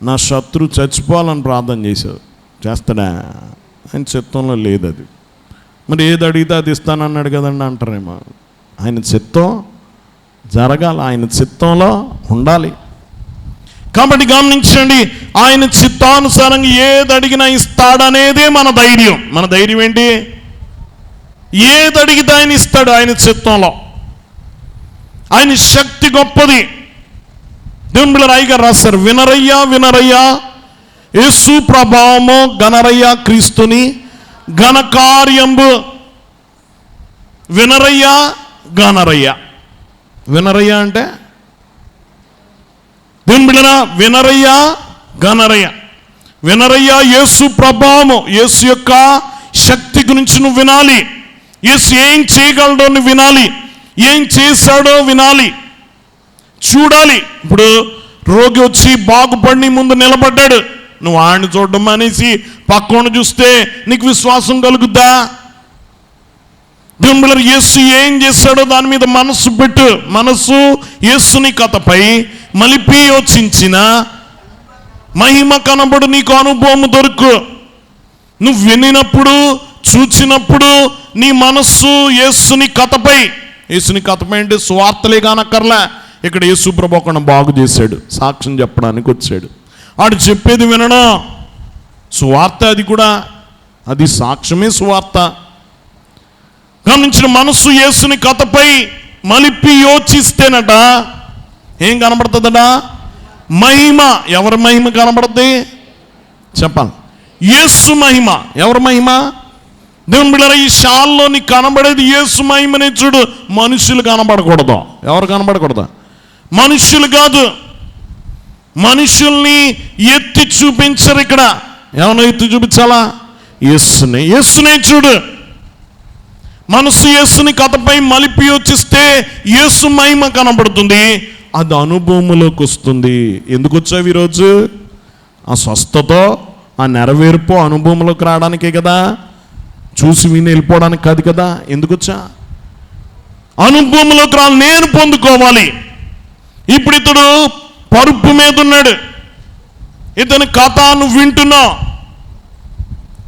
నా శత్రు చచ్చిపోవాలని ప్రార్థన చేసావు, చేస్తాడా? ఆయన చిత్తంలో లేదు అది. మరి ఏది అడిగితే అది ఇస్తానన్నాడు కదండి అంటారేమో. ఆయన చిత్తం జరగాలి, ఆయన చిత్తంలో ఉండాలి. కాబట్టి గమనించండి, ఆయన చిత్తానుసారంగా ఏది అడిగినా ఇస్తాడనేదే మన ధైర్యం. మన ధైర్యం ఏంటి? ఏది అడిగితే ఆయన ఇస్తాడు ఆయన చిత్తంలో. ఆయన శక్తి గొప్పది. దేవుని బిడ్డలారా రాయిగా రాశారు, వినరయ్యా వినరయ్యా యేసు ప్రభావము గనరయ్యా క్రీస్తుని ఘనకార్యంబు. వినరయ్యా గనరయ్యా. వినరయ్యా అంటే దేవుని బిడ్డలారా వినరయ్యా గనరయ్యా. వినరయ్యా యేసు ప్రభావము, యేసు యొక్క శక్తి గురించి నువ్వు వినాలి. యేసు ఏం చేయగలడో నువ్వు వినాలి, ఏం చేశాడో వినాలి, చూడాలి. ఇప్పుడు రోగి వచ్చి బాగుపడి ముందు నిలబడ్డాడు, నువ్వు ఆయన్ని చూడడం అనేసి పక్కన చూస్తే నీకు విశ్వాసం కలుగుద్దా? దేవుని బిడ్డలారా యేసు ఏం చేశాడో దాని మీద మనస్సు పెట్టు. మనస్సు యేసుని కథపై మలిపి యోచించిన మహిమ కనబడు, నీకు అనుభవం దొరుకు. నువ్వు వినినప్పుడు చూచినప్పుడు నీ మనస్సు యేసుని కథపై, యేసుని కథపై అంటే సువార్తలే కానక్కర్లే. ఇక్కడ యేసు ప్రభు ఒకడు బాగు చేశాడు, సాక్ష్యం చెప్పడానికి వచ్చాడు, ఆడు చెప్పేది వినడం సువార్త. అది కూడా అది సాక్ష్యమే సువార్త. గమనించిన మనస్సు యేసుని కథపై మలిపి యోచిస్తేనట ఏం కనబడుతుందట? మహిమ. ఎవరి మహిమ కనబడుతుంది చెప్పాలి? యేసు మహిమ. ఎవరి మహిమ? దేవుని బిడ్డలారా ఈ షాల్లో నీకు కనబడేది యేసు మహిమనే. చూడు, మనుషులు కనబడకూడదు. ఎవరు కనబడకూడదు? మనుషులు కాదు. మనుషుల్ని ఎత్తి చూపించరు ఇక్కడ. ఏమన్నా ఎత్తి చూపించాలా? యేసునే. యేసునే చూడు. మనసు యేసుని కథపై మలిపి యోచిస్తే యేసు మహిమ కనబడుతుంది, అది అనుభవంలోకి వస్తుంది. ఎందుకు వచ్చావు ఈరోజు? ఆ స్వస్థతో ఆ నెరవేర్పు అనుభవంలోకి రావడానికే కదా, చూసి విని వెళ్ళిపోవడానికి కాదు కదా. ఎందుకు వచ్చా? అనుభవంలోకి రావాలి, నేను పొందుకోవాలి. ఇప్పుడు ఇతడు పరుపు మీద ఉన్నాడు, ఇతని కథ నువ్వు వింటున్నావు,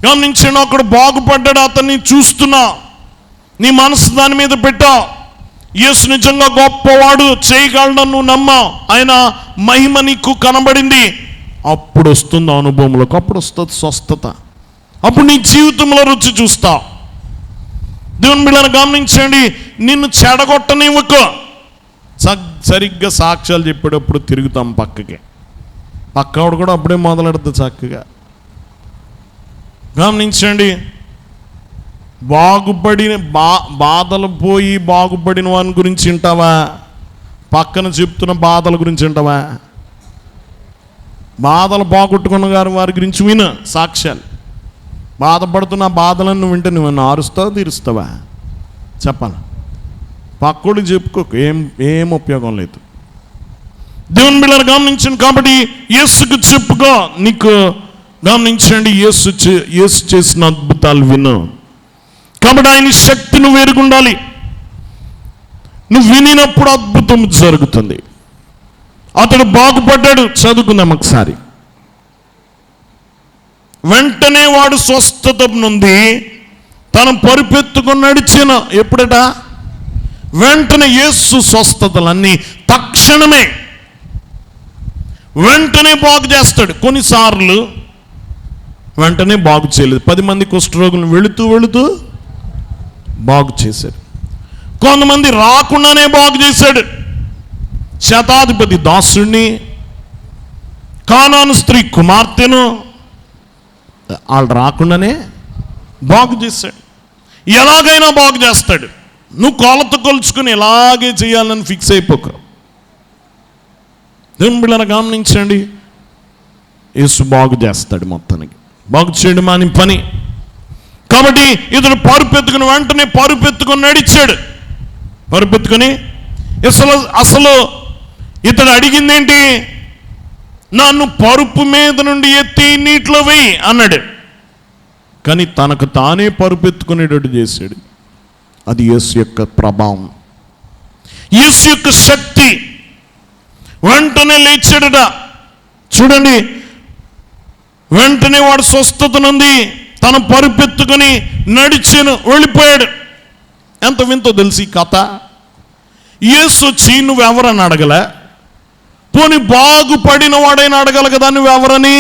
గమనించిన ఒకడు బాగుపడ్డాడు, అతన్ని చూస్తున్నా, నీ మనసు దాని మీద పెట్టావు. యేసు నిజంగా గొప్పవాడు, చేయగలడని నువ్వు నమ్మావు, ఆయన మహిమ నీకు కనబడింది. అప్పుడు వస్తుంది అనుభవంలోకి, అప్పుడు వస్తుంది స్వస్థత, అప్పుడు నీ జీవితంలో రుచి చూస్తావు. దేవుని బిడ్డలను గమనించండి, నిన్ను చెడగొట్టనివ్వకు. సరిగ్గా సాక్ష్యాలు చెప్పేటప్పుడు తిరుగుతాం పక్కకి, పక్కవాడు కూడా అప్పుడే మొదలెడుతుంది చక్కగా. గమనించండి, బాగుపడిన బాధలు పోయి బాగుపడిన వాని గురించి వింటావా? పక్కన చెప్తున్న బాధల గురించి వింటావా? బాధలు బాగొట్టుకున్న గారు వారి గురించి విను సాక్ష్యాలు. బాధపడుతున్న బాధలను నువ్వు వింటే నువ్వు ఆరుస్తావా తీరుస్తావా? చెప్పాలి. పక్కోడు చెప్పుకోకు, ఏం ఉపయోగం లేదు. దేవుని బిడ్డలు గమనించండి, కాబట్టి యేసుకు చెప్పుకో. నీకు గమనించండి, యేసు చేసిన అద్భుతాలు విను. కాబట్టి ఆయన శక్తి నువ్వు ఎరుగుండాలి. నువ్వు వినినప్పుడు అద్భుతం జరుగుతుంది. అతడు బాగుపడ్డాడు. చదువుకుందాం ఒకసారి. వెంటనే వాడు స్వస్థత నుండి తన పరుపెత్తుకొని నడిచిన. ఎప్పుడట? వెంటనే. యేసు స్వస్థతలన్నీ తక్షణమే. వెంటనే బాగు చేస్తాడు. కొన్నిసార్లు వెంటనే బాగు చేయలేదు. 10 మంది కుష్ఠరోగులను వెళుతూ బాగు చేశాడు. కొంతమంది రాకుండానే బాగు చేశాడు. శతాధిపతి దాసుడిని, కానాను స్త్రీ కుమార్తెను వాళ్ళు రాకుండానే బాగు చేశాడు. ఎలాగైనా బాగు చేస్తాడు. నువ్వు కొలత కొలుచుకుని ఎలాగే చేయాలని ఫిక్స్ అయిపోక. దేవుని బిడ్డలారా గమనించండి, యేసు బాగు చేస్తాడు. మొత్తానికి బాగు చేయడం అని పని. కాబట్టి ఇతడు పరుపెత్తుకుని వెంటనే పరుపెత్తుకుని నడిచాడు. పరుపెత్తుకుని అసలు ఇతడు అడిగింది ఏంటి? నన్ను పరుపు మీద నుండి ఎత్తి నీటిలో వెయ్యి అన్నాడు. కానీ తనకు తానే పరుపెత్తుకునేటట్టు చేశాడు. అది యేసు యొక్క ప్రభావం, యేసు యొక్క శక్తి. వెంటనే లేచాడట. చూడండి, వెంటనే వాడు స్వస్థత నుండి తన పరుపెత్తుకుని నడిచాను, వెళ్ళిపోయాడు. ఎంత వింతో తెలిసి కథ. యేసు వచ్చి నువ్వెవరని అడగలే. పోనీ బాగుపడిన వాడైనా అడగల కదా, నువ్వెవరని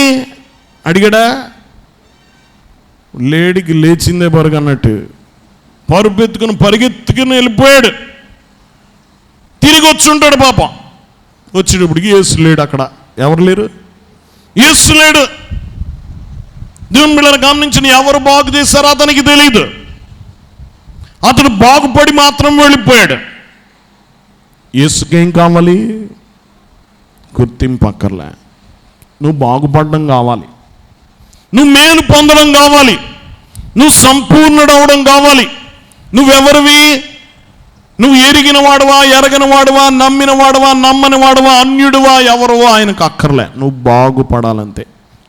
అడిగాడా? లేడికి లేచిందే బరుగన్నట్టు పరుపెత్తుకుని పరిగెత్తుకుని వెళ్ళిపోయాడు. తిరిగి వచ్చి ఉంటాడు పాపం. వచ్చేటప్పటికి యేసు లేడు. అక్కడ ఎవరు లేరు, యేసు లేడు. దేవుని బిడ్డలారా గమనించిన, ఎవరు బాగు చేశారో అతనికి తెలియదు. అతడు బాగుపడి మాత్రం వెళ్ళిపోయాడు. యేసుకేం కావాలి? గుర్తింపు అక్కర్లే. నువ్వు బాగుపడడం కావాలి, నువ్వు మేలు పొందడం కావాలి, నువ్వు సంపూర్ణుడవడం కావాలి. నువ్వెవరివి? నువ్వు ఎరిగిన వాడువా, ఎరగని వాడువా, నమ్మిన వాడువా, నమ్మని వాడువా, అన్యుడువా, ఎవరువా ఆయనకు అక్కర్లే. నువ్వు బాగుపడాలంతే.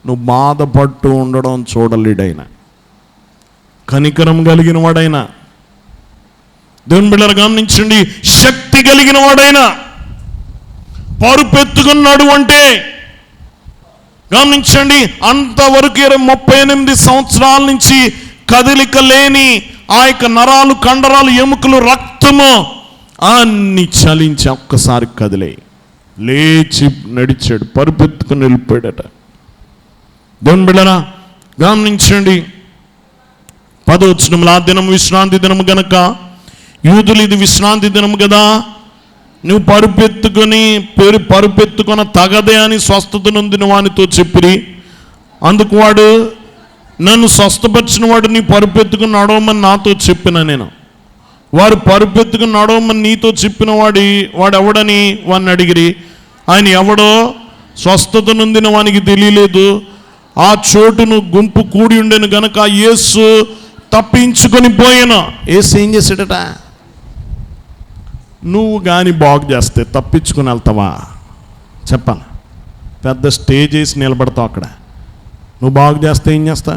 నువ్వు బాధపడుతూ ఉండడం చూడలేడైనా, కనికరం కలిగిన వాడైనా, దేవుని బిడ్డలారా గమనించండి, శక్తి కలిగిన వాడైనా, పరుపెత్తుకున్నాడు అంటే గమనించండి, అంతవరకు 38 సంవత్సరాల నుంచి కదలిక లేని ఆ యొక్క నరాలు, కండరాలు, ఎముకలు, రక్తము అన్ని చలించి ఒక్కసారి కదిలే లేచి నడిచాడు. పరుపెత్తుకుని వెళ్ళిపోయాడట. దేవుని బిడ్డలారా గమనించండి, 10వ వచనంలో, ఆ దినం విశ్రాంతి దినము గనక యూదులు ఇది విశ్రాంతి దినము కదా, నువ్వు పరుపెత్తుకొన తగదే అని స్వస్థత నొందిన వానితో చెప్పిరి. అందుకు వాడు, నన్ను స్వస్థపరిచిన వాడు నీ పరుపెత్తుకుని నడవమని నాతో చెప్పిన నేను. వారు పరుపెత్తుకుని నడవమని నీతో చెప్పిన వాడు ఎవడని వాడిని అడిగిరి. ఆయన ఎవడో స్వస్థత నొందిన వానికి తెలియలేదు. ఆ చోటును గుంపు కూడి ఉండేను గనక యేసు తప్పించుకొని పోయాను. యేసు ఏం చేశాడట? నువ్వు కానీ బాగు చేస్తే తప్పించుకుని వెళ్తావా? చెప్పాలి. పెద్ద స్టేజ్ వేసి నిలబడతావు అక్కడ. నువ్వు బాగు చేస్తే ఏం చేస్తా?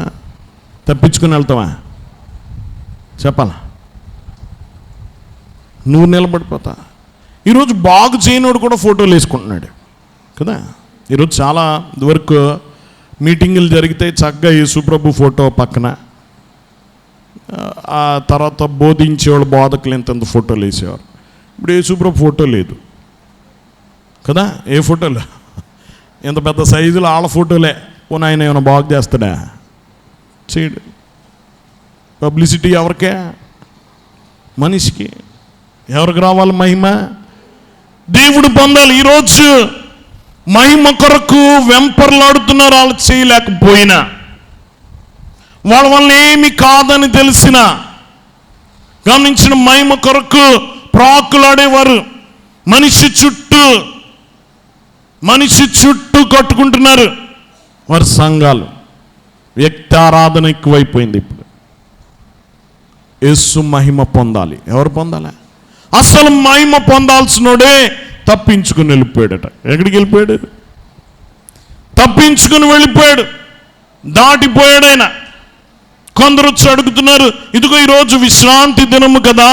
తప్పించుకుని వెళ్తావా? చెప్పాలా? నువ్వు నిలబడిపోతా. ఈరోజు బాగు చేయనోడు కూడా ఫోటోలు వేసుకుంటున్నాడు కదా. ఈరోజు చాలా వరకు మీటింగులు జరిగితే చక్కగా యేసుప్రభు ఫోటో పక్కన, ఆ తర్వాత బోధించేవాళ్ళు బోధకులు ఇంత ఫోటోలు వేసేవారు. ఇప్పుడు యేసుప్రభు ఫోటో లేదు కదా. ఏ ఫోటోలు? ఎంత పెద్ద సైజులో వాళ్ళ ఫోటోలే. పోనీ ఆయన ఏమైనా బాగు చేస్తాడా? చేయడు. పబ్లిసిటీ ఎవరికే? మనిషికి. ఎవరికి రావాలి మహిమ? దేవుడు పొందాలి. ఈరోజు మహిమ కొరకు వెంపర్లాడుతున్నారు. వాళ్ళు చేయలేకపోయినా, వాళ్ళ వల్ల ఏమి కాదని తెలిసిన, గమనించిన మహిమ కొరకు ప్రాకులాడేవారు మనిషి చుట్టూ కట్టుకుంటున్నారు వారి సంఘాలు. వ్యక్తి ఆరాధన ఎక్కువైపోయింది. ఇప్పుడు యేసు మహిమ పొందాలి. ఎవరు పొందాలి? అసలు మహిమ పొందాల్సినోడే తప్పించుకుని వెళ్ళిపోయాడట. ఎక్కడికి వెళ్ళిపోయాడు? తప్పించుకుని వెళ్ళిపోయాడు, దాటిపోయాడైనా. కొందరు వచ్చి అడుగుతున్నారు, ఇదిగో ఈరోజు విశ్రాంతి దినము కదా,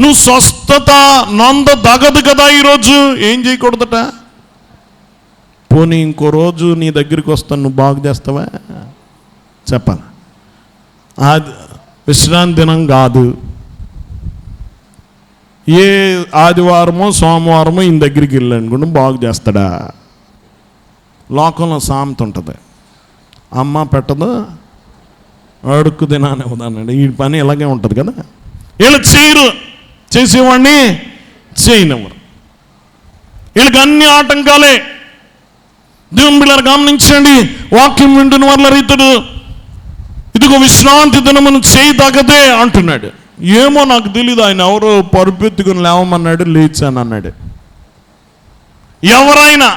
నువ్వు స్వస్థత నొందదగదు కదా, ఈరోజు ఏం చేయకూడదట? పోనీ ఇంకో రోజు నీ దగ్గరికి వస్తాను, నువ్వు బాగు చేస్తావా? చెప్పాలి. అది విశ్రాంతి దినం కాదు. ఏ ఆదివారమో సోమవారమో ఈయన దగ్గరికి వెళ్ళనుకుంటే బాగు చేస్తాడా? లోకంలో సామెత ఉంటుంది, అమ్మ పెట్టదు అడుక్కు తినానివ్వదన్నాడు. ఈ పని ఇలాగే ఉంటుంది కదా. వీళ్ళు చేయరు, చేసేవాడిని చేయనివ్వరు. వీళ్ళకి అన్ని ఆటంకాలే. దేవుని బిడ్డలారా గమనించండి, వాక్యం వింటున్న వాళ్ళ రీతుడు ఇదిగో విశ్రాంతి దినమును చేయదగదే అంటున్నాడు. ఏమో నాకు తెలియదు, ఆయన ఎవరో పరుపెత్తుకుని లేవమన్నాడు, లేచాను అన్నాడు. ఎవరైనా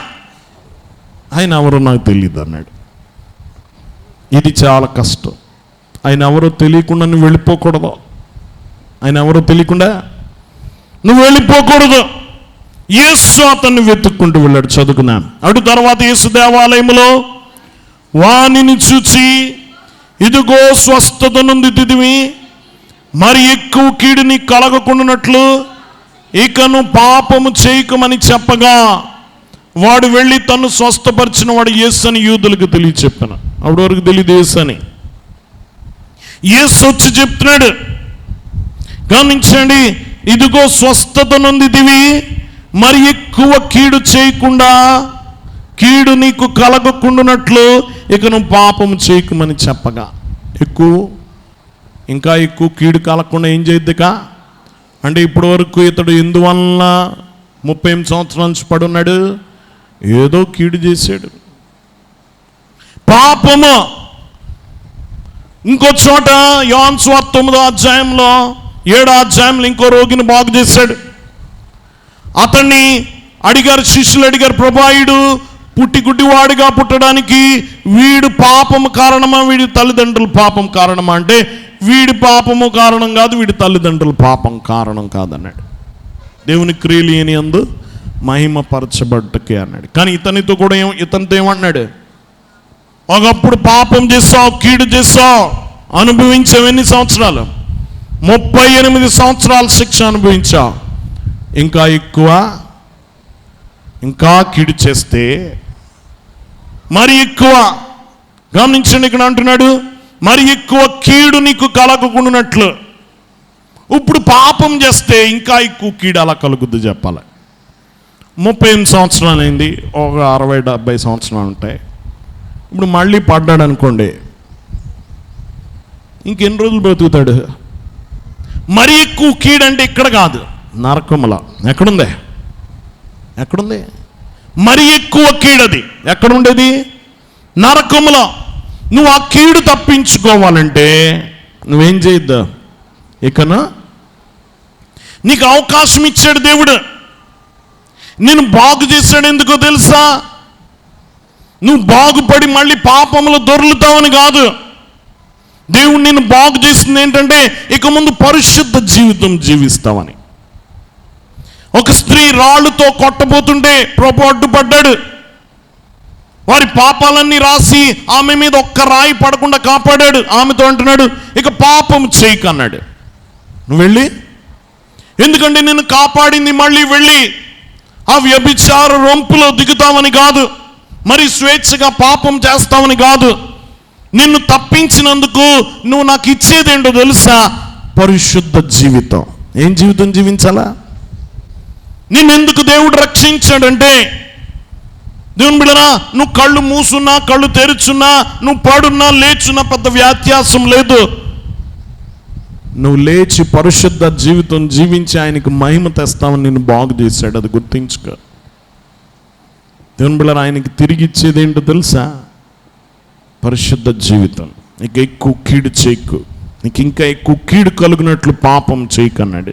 ఆయన ఎవరో నాకు తెలియదు అన్నాడు. ఇది చాలా కష్టం. ఆయన ఎవరో తెలియకుండా నువ్వు వెళ్ళిపోకూడదు. ఆయన ఎవరో తెలియకుండా నువ్వు వెళ్ళిపోకూడదు. యేసు అతన్ని వెతుక్కుంటూ వెళ్ళాడు. చదువుకున్నాను. అటు తర్వాత యేసు దేవాలయములో వానిని చూచి ఇదిగో స్వస్థత నొందితివి, మరి ఎక్కువ కీడుని కలగకుండానట్లు ఇకను పాపము చేయకమని చెప్పగా వాడు వెళ్ళి తను స్వస్థపరిచిన వాడు యేసు అని యూదులకు తెలియచెప్పాను. అప్పటి వరకు తెలియదు యేసు అని. యేసు వచ్చి చెప్తున్నాడు, గమనించండి, ఇదిగో స్వస్థత నొందితివి, మరి ఎక్కువ కీడు చేయకుండా, కీడు నీకు కలగకుండానట్లు ఇక నువ్వు పాపం చేయకమని చెప్పగా, ఇంకా ఎక్కువ కీడు కలగకుండా ఏం చేయద్దుక అంటే ఇప్పటి వరకు ఇతడు ఎందువల్ల 38 సంవత్సరాల నుంచి పడున్నాడు? ఏదో కీడు చేశాడు, పాపము. ఇంకో చోట యోహాను సువార్త 9వ అధ్యాయంలో 7వ అధ్యాయంలో ఇంకో రోగిని బాగు చేశాడు. అతన్ని అడిగారు, శిష్యులు అడిగారు, ప్రభాయుడు పుట్టి గుడ్డివాడిగా పుట్టడానికి వీడు పాపము కారణమా, వీడి తల్లిదండ్రుల పాపం కారణమా అంటే వీడి పాపము కారణం కాదు, వీడి తల్లిదండ్రుల పాపం కారణం కాదన్నాడు. దేవుని క్రియలు అని అందు మహిమపరచబడ్డకే అన్నాడు. కానీ ఇతనితో కూడా ఇతనితో ఏమన్నాడు? ఒకప్పుడు పాపం చేస్తావు, కీడు చేస్తావు, అనుభవించావు. ఎన్ని సంవత్సరాలు? 38 సంవత్సరాల శిక్ష అనుభవించావు. ఇంకా ఎక్కువ, ఇంకా కీడు చేస్తే మరి ఎక్కువ. గమనించండి, ఇక్కడ అంటున్నాడు మరి ఎక్కువ కీడు నీకు కలగకుండానట్లు. ఇప్పుడు పాపం చేస్తే ఇంకా ఎక్కువ కీడు అలా కలుగుద్ది చెప్పాలి. 38 సంవత్సరాలు అయింది, ఒక 60-70 సంవత్సరాలు ఉంటాయి. ఇప్పుడు మళ్ళీ పడ్డాడు అనుకోండి, ఇంకెన్ని రోజులు బ్రతుకుతాడు? మరి ఎక్కువ కీడు అంటే ఇక్కడ కాదు, నరకముల. ఎక్కడుంది? మరి ఎక్కువ కీడది ఎక్కడుండేది? నరకములో. నువ్వు ఆ కీడు తప్పించుకోవాలంటే నువ్వేం చేయొద్దు. ఇకను నీకు అవకాశం ఇచ్చాడు దేవుడు, నేను బాగు చేశాడు. ఎందుకో తెలుసా? నువ్వు బాగుపడి మళ్ళీ పాపంలో దొర్లుతావని కాదు. దేవుడు నిన్ను బాగు చేసింది ఏంటంటే ఇక ముందు పరిశుద్ధ జీవితం జీవిస్తావని. ఒక స్త్రీ రాళ్ళుతో కొట్టబోతుంటే ప్రభు అడ్డుపడ్డాడు. వారి పాపాలన్నీ రాసి ఆమె మీద ఒక్క రాయి పడకుండా కాపాడాడు. ఆమెతో అంటున్నాడు, ఇక పాపం చేయకు అన్నాడు. నువ్వు వెళ్ళి, ఎందుకంటే నిన్ను కాపాడింది మళ్ళీ వెళ్ళి ఆ వ్యభిచార రొంపులో దిగుతామని కాదు, మరి స్వేచ్ఛగా పాపం చేస్తామని కాదు. నిన్ను తప్పించినందుకు నువ్వు నాకు ఇచ్చేదేంటో తెలుసా? పరిశుద్ధ జీవితం. ఏం జీవితం జీవించాలా? నిన్నెందుకు దేవుడు రక్షించాడంటే, దేవుని బిడ్డరా, నువ్వు కళ్ళు మూసున్నా కళ్ళు తెరుచున్నా, నువ్వు పడున్నా లేచున్నా పెద్ద వ్యత్యాసం లేదు. నువ్వు లేచి పరిశుద్ధ జీవితం జీవించి ఆయనకు మహిమ తెస్తామని నిన్ను బాగు చేశాడు. అది గుర్తించుకో. దేవుని బిడ్డరా, ఆయనకి తిరిగి ఇచ్చేది ఏంటో తెలుసా? పరిశుద్ధ జీవితం. నీకు ఎక్కువ కీడు చేయకు, నీకు ఇంకా ఎక్కువ కీడు కలుగునట్లు పాపం చేయకన్నాడు.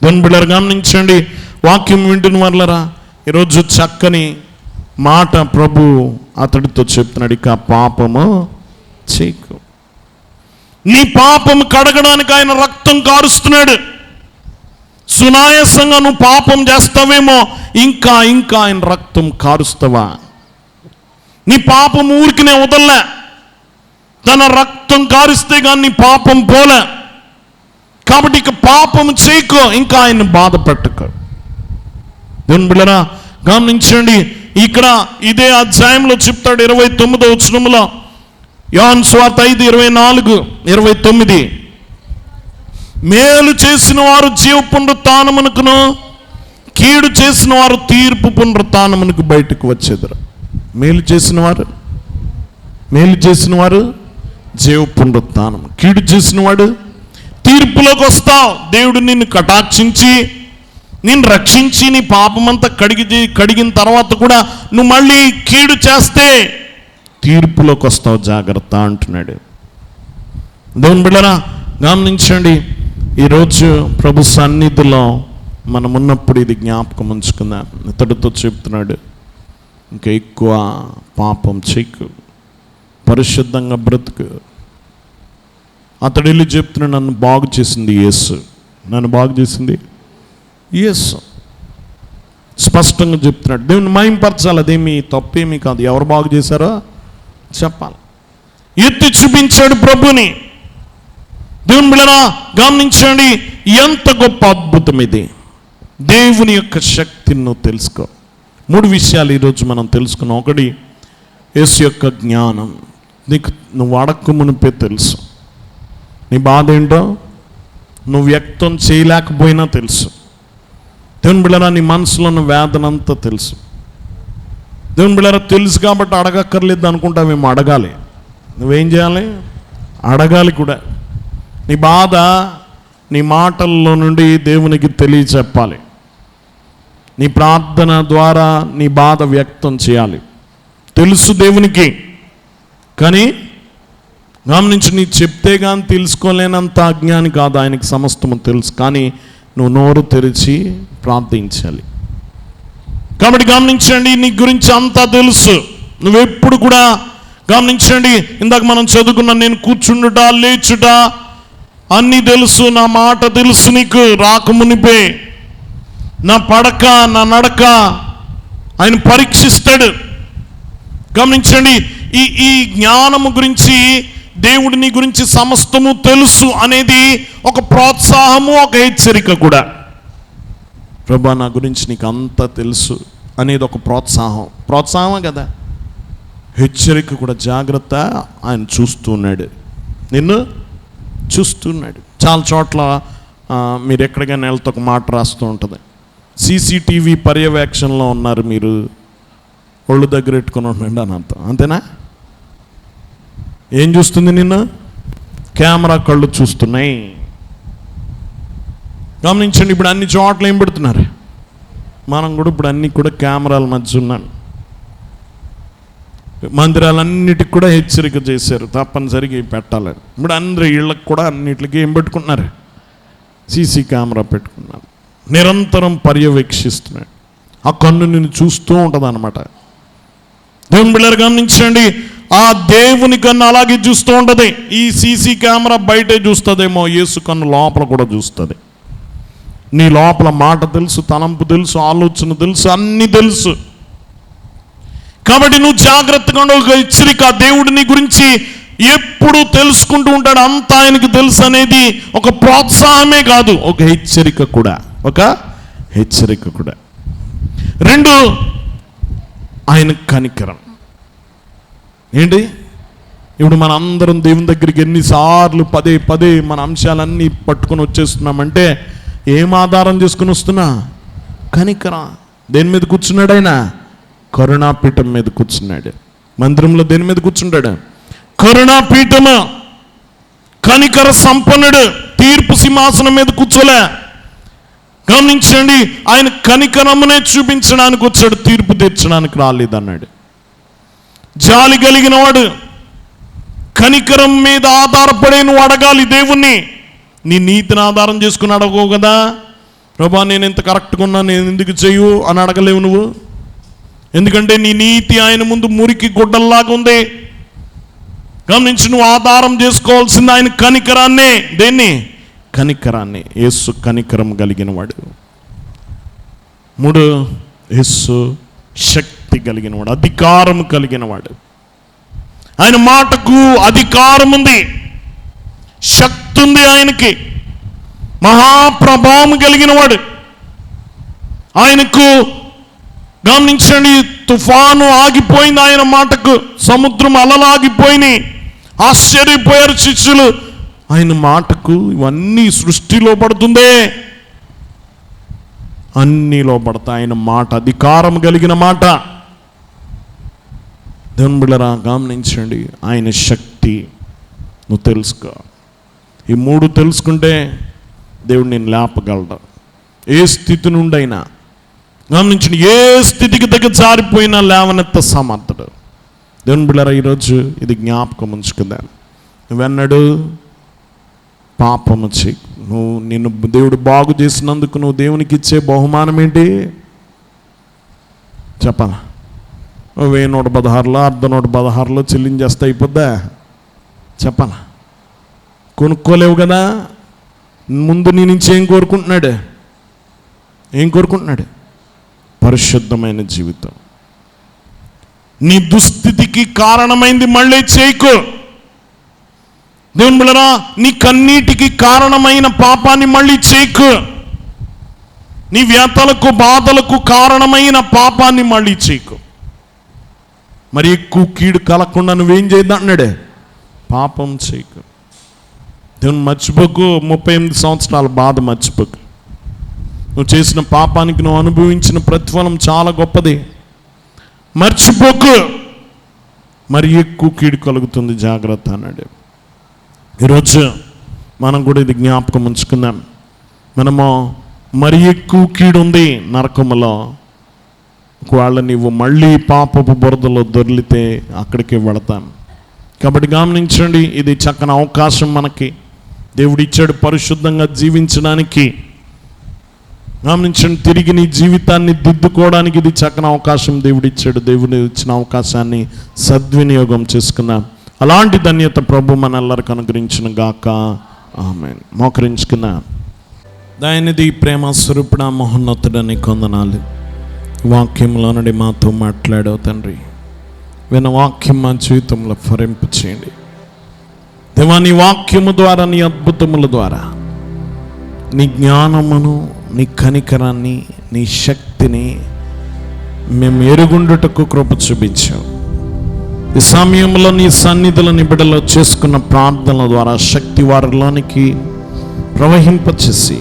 దేవుని బిడ్డలారా గమనించండి, వాక్యం వింటున్న వాళ్ళరా, ఈరోజు చక్కని మాట ప్రభు అతడితో చెప్తున్నాడు, ఇక పాపము చేయకు. నీ పాపము కడగడానికి ఆయన రక్తం కారుస్తున్నాడు. సునాయాసంగా నువ్వు పాపం చేస్తావేమో, ఇంకా ఇంకా ఆయన రక్తం కారుస్తావా? నీ పాపం ఊరికినే వదలలే, తన రక్తం కారిస్తే కానీ నీ పాపం పోలే. కాబట్టి ఇక పాపం చేయకో, ఇంకా ఆయన బాధ పెట్టకు. దేవుని బిడ్డలారా గమనించండి, ఇక్కడ ఇదే అధ్యాయంలో చెప్తాడు 29వ వచనంలో, యోహాను సువార్త 5:24-29, మేలు చేసిన వారు జీవ పునరుత్థానమునకును, కీడు చేసిన వారు తీర్పు పునరుత్థానమునకు బయటకు వచ్చేదరు. మేలు చేసిన వారు జీవ పునరుత్థానం, కీడు చేసిన వాడు తీర్పులోకి వస్తావు. దేవుడు నిన్ను కటాక్షించి నిన్ను రక్షించి నీ పాపమంతా కడిగిన తర్వాత కూడా నువ్వు మళ్ళీ కీడు చేస్తే తీర్పులోకి వస్తావు, జాగ్రత్త అంటున్నాడు. దేవుని బిడ్డలారా గమనించండి, ఈరోజు ప్రభు సన్నిధిలో మనం ఉన్నప్పుడు ఇది జ్ఞాపకం ఉంచుకుందాం. ఇతడితో చెప్తున్నాడు, ఇంకా ఎక్కువ పాపం చెయ్యకు, పరిశుద్ధంగా బ్రతుకు. అతడు వెళ్ళి చెప్తున్నాడు, నన్ను బాగు చేసింది యేసు, నన్ను బాగు చేసింది యేసు. స్పష్టంగా చెప్తున్నాడు. దేవుని మహింపరచాలి, అదేమి తప్పేమీ కాదు. ఎవరు బాగు చేశారో చెప్పాలి. ఎత్తి చూపించాడు ప్రభుని. దేవుని బిడ్డలారా గమనించండి, ఎంత గొప్ప అద్భుతం ఇది. దేవుని యొక్క శక్తిని నువ్వు తెలుసుకో. 3 విషయాలు ఈరోజు మనం తెలుసుకున్నాం. ఒకటి, యేసు యొక్క జ్ఞానం. నీకు నువ్వు అడక్కు మునిపే తెలుసు. నీ బాధ ఏంటో నువ్వు వ్యక్తం చేయలేకపోయినా తెలుసు. దేవుని బిడ్డలారా నీ మనసులో ఉన్న వేదన అంతా తెలుసు. దేవుని బిడ్డలారా తెలుసు కాబట్టి అడగక్కర్లేదు అనుకుంటావేమో, అడగాలి. నువ్వేం చేయాలి? అడగాలి కూడా. నీ బాధ నీ మాటల్లో నుండి దేవునికి తెలియచెప్పాలి. నీ ప్రార్థన ద్వారా నీ బాధ వ్యక్తం చేయాలి. తెలుసు దేవునికి, కానీ గమనించి నీ చెప్తే కానీ తెలుసుకోలేనంత అజ్ఞాని కాదు, ఆయనకి సమస్తము తెలుసు. కానీ నువ్వు నోరు తెరిచి ప్రార్థించాలి. కాబట్టి గమనించండి, నీ గురించి అంతా తెలుసు. నువ్వెప్పుడు కూడా గమనించండి, ఇందాక మనం చదువుకున్నా, నేను కూర్చుండుట లేచుట అన్నీ తెలుసు, నా మాట తెలుసు నీకు రాకమునిపే, నా పడక నా నడక ఆయన పరీక్షిస్తాడు. గమనించండి, ఈ జ్ఞానము గురించి, దేవుడిని గురించి సమస్తము తెలుసు అనేది ఒక ప్రోత్సాహము, ఒక హెచ్చరిక కూడా. ప్రభా నా గురించి నీకు అంతా తెలుసు అనేది ఒక ప్రోత్సాహమే కదా, హెచ్చరిక కూడా. జాగ్రత్త, ఆయన చూస్తున్నాడు, నిన్ను చూస్తున్నాడు. చాలా చోట్ల మీరు ఎక్కడికైనా వెళ్తే ఒక మాట రాస్తూ ఉంటుంది, CCTV పర్యవేక్షణలో ఉన్నారు మీరు, ఒళ్ళు దగ్గర పెట్టుకుని ఉండండి అని అర్థం. అంతేనా? ఏం చూస్తుంది నిన్ను? కెమెరా కళ్ళు చూస్తున్నాయి. గమనించండి, ఇప్పుడు అన్ని చోట్ల ఏం పెడుతున్నారు? మనం కూడా ఇప్పుడు అన్ని కూడా కెమెరాల మధ్య ఉన్నాను. మందిరాలన్నిటికి కూడా హెచ్చరిక చేశారు, తప్పనిసరిగా పెట్టాలని. ఇప్పుడు అందరి ఇళ్ళకి కూడా అన్నిటికీ ఏం పెట్టుకున్నారు? CC కెమెరా పెట్టుకున్నారు. నిరంతరం పర్యవేక్షిస్తున్నాడు. ఆ కన్ను నిన్ను చూస్తూ ఉంటుంది అన్నమాట. దేవుని బిడ్డలారా గమనించండి, ఆ దేవుని కన్ను అలాగే చూస్తూ ఉంటుంది. ఈ CC కెమెరా బయటే చూస్తుందేమో, యేసు కన్ను లోపల కూడా చూస్తుంది. నీ లోపల మాట తెలుసు, తలంపు తెలుసు, ఆలోచన తెలుసు, అన్నీ తెలుసు. కాబట్టి నువ్వు జాగ్రత్తగా ఒక హెచ్చరిక. దేవుడు నీ గురించి ఎప్పుడు తెలుసుకుంటూ ఉంటాడు, అంతా ఆయనకు తెలుసు అనేది ఒక ప్రోత్సాహమే కాదు, ఒక హెచ్చరిక కూడా, ఒక హెచ్చరిక కూడా. 2, ఆయన కనికరం. ఏంటి? ఇప్పుడు మన అందరం దేవుని దగ్గరికి ఎన్నిసార్లు పదే మన అంశాలన్నీ పట్టుకొని వచ్చేస్తున్నామంటే ఏం ఆధారం చేసుకుని వస్తున్నా? కనికరం. దేని మీద కూర్చున్నాడు ఆయన? కరుణాపీఠం మీద కూర్చున్నాడు. మందిరంలో దేని మీద కూర్చుంటాడు? కరుణాపీఠము. కనికర సంపన్నుడు. తీర్పు సింహాసనం మీద కూర్చోలే. గమనించండి, ఆయన కనికరమునే చూపించడానికి వచ్చాడు, తీర్పు తీర్చడానికి రాలేదన్నాడు. జాలి కలిగిన వాడు, కనికరం మీద ఆధారపడే నువ్వు అడగాలి దేవుణ్ణి. నీ నీతిని ఆధారం చేసుకుని అడగవు కదా. ప్రభా నేను ఎంత కరెక్ట్గా ఉన్నా, నేను ఎందుకు చెయ్యు అని అడగలేవు నువ్వు. ఎందుకంటే నీ నీతి ఆయన ముందు మురికి గుడ్డల్లాగా ఉంది. గమనించి నువ్వు ఆధారం చేసుకోవాల్సింది ఆయన కనికరాన్నే. దేన్ని? కనికరాన్ని. యేసు కనికరం కలిగిన వాడు. 3, యేసు శక్తి కలిగిన వాడు, అధికారం కలిగిన వాడు. ఆయన మాటకు అధికారం ఉంది, శక్తి ఉంది ఆయనకి, మహాప్రభావం కలిగిన వాడు. ఆయనకు గమనించండి, తుఫాను ఆగిపోయింది ఆయన మాటకు, సముద్రం అలలు ఆగిపోయినాయి. ఆశ్చర్యపోయారు శిష్యులు. ఆయన మాటకు ఇవన్నీ సృష్టిలో పడుతుందే, అన్నీలో పడతా. ఆయన మాట అధికారం కలిగిన మాట. దేవుని బిడ్డలారా గమనించండి, ఆయన శక్తి నువ్వు తెలుసుకో. ఈ మూడు తెలుసుకుంటే దేవుడు నేను లేపగలడు. ఏ స్థితి నుండి అయినా గమనించండి, ఏ స్థితికి దగ్గర జారిపోయినా లేవనెత్త సమర్థుడు. దేవుని బిడ్డలారా ఈరోజు ఇది జ్ఞాపకం ఉంచుకుందాం. నువ్వెన్నడు పాపము చెయ్యి. నిన్ను దేవుడు బాగు చేసినందుకు నువ్వు దేవునికి ఇచ్చే బహుమానం ఏంటి చెప్పాలా? 1116లో 1116లో చెల్లించేస్తే అయిపోద్దా చెప్పాలా? కొనుక్కోలేవు కదా. ముందు నీ నుంచి ఏం కోరుకుంటున్నాడు? పరిశుద్ధమైన జీవితం. నీ దుస్థితికి కారణమైంది మళ్ళీ చేయకు. దేవుని బిడ్డలారా, నీ కన్నీటికి కారణమైన పాపాన్ని మళ్ళీ చేయకు. నీ వ్యతలకు బాధలకు కారణమైన పాపాన్ని మళ్ళీ చేయకు. మరి ఎక్కువ కీడు కలగకుండా నువ్వేం చేయద్దంటున్నాడే? పాపం చేయకు. దేవుని మర్చిపోకు. 38 సంవత్సరాల బాధ మర్చిపోకు. నువ్వు చేసిన పాపానికి నువ్వు అనుభవించిన ప్రతిఫలం చాలా గొప్పది. మర్చిపోకు. మరి ఎక్కువ కీడు కలుగుతుంది, జాగ్రత్త అన్నాడు. ఈరోజు మనం కూడా ఇది జ్ఞాపకం ఉంచుకుందాం. మనము మరి ఎక్కువ కీడు ఉంది నరకములో. ఒకవేళ నీవు మళ్ళీ పాపపు బురదలో దొర్లితే అక్కడికి వెళతాం. కాబట్టి గమనించండి, ఇది చక్కని అవకాశం మనకి దేవుడిచ్చాడు పరిశుద్ధంగా జీవించడానికి. గమనించండి, తిరిగి నీ జీవితాన్ని దిద్దుకోవడానికి ఇది చక్కని అవకాశం దేవుడిచ్చాడు. దేవుడు ఇచ్చిన అవకాశాన్ని సద్వినియోగం చేసుకుందాం. అలాంటి ధన్యత ప్రభు మనెల్లరికి అనుగ్రహించిన గాక. ఆమేన్. మోకరించుకున్నా. దయనిధి ప్రేమ స్వరూపుడ మహోన్నతుడని కొందనాలు. వాక్యంలో నుండి మాతో మాట్లాడావు తండ్రి. విన్న వాక్యం మా జీవితంలో ఫలింపు చేయండి దేవా. నీ వాక్యము ద్వారా, నీ అద్భుతముల ద్వారా నీ జ్ఞానమును, నీ కనికరాన్ని, నీ శక్తిని మేము ఎరుగుండుటకు కృప చూపించావు. ఈ సమయంలో నీ సన్నిధుల నిబిడలో చేసుకున్న ప్రార్థనల ద్వారా శక్తి వారిలోనికి ప్రవహింపచేసి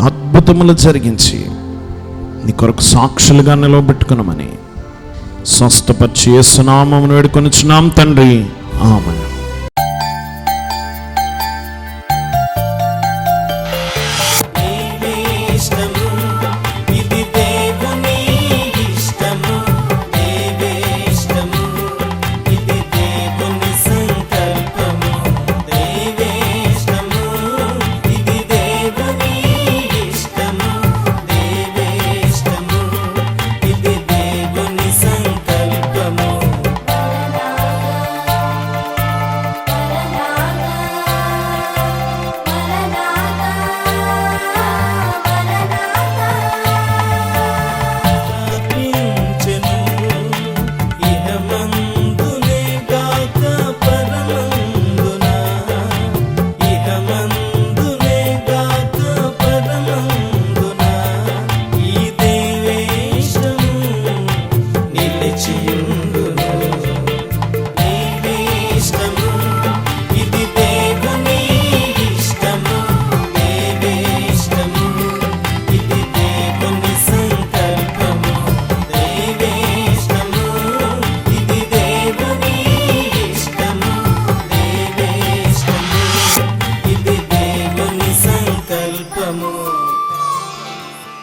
అద్భుతములు జరిగించి నీ కొరకు సాక్షులుగా నిలవబెట్టుకున్నామని స్వస్థపరిచి యేసు నామమున వేడుకొనుచున్నాం తండ్రి. ఆమేన్.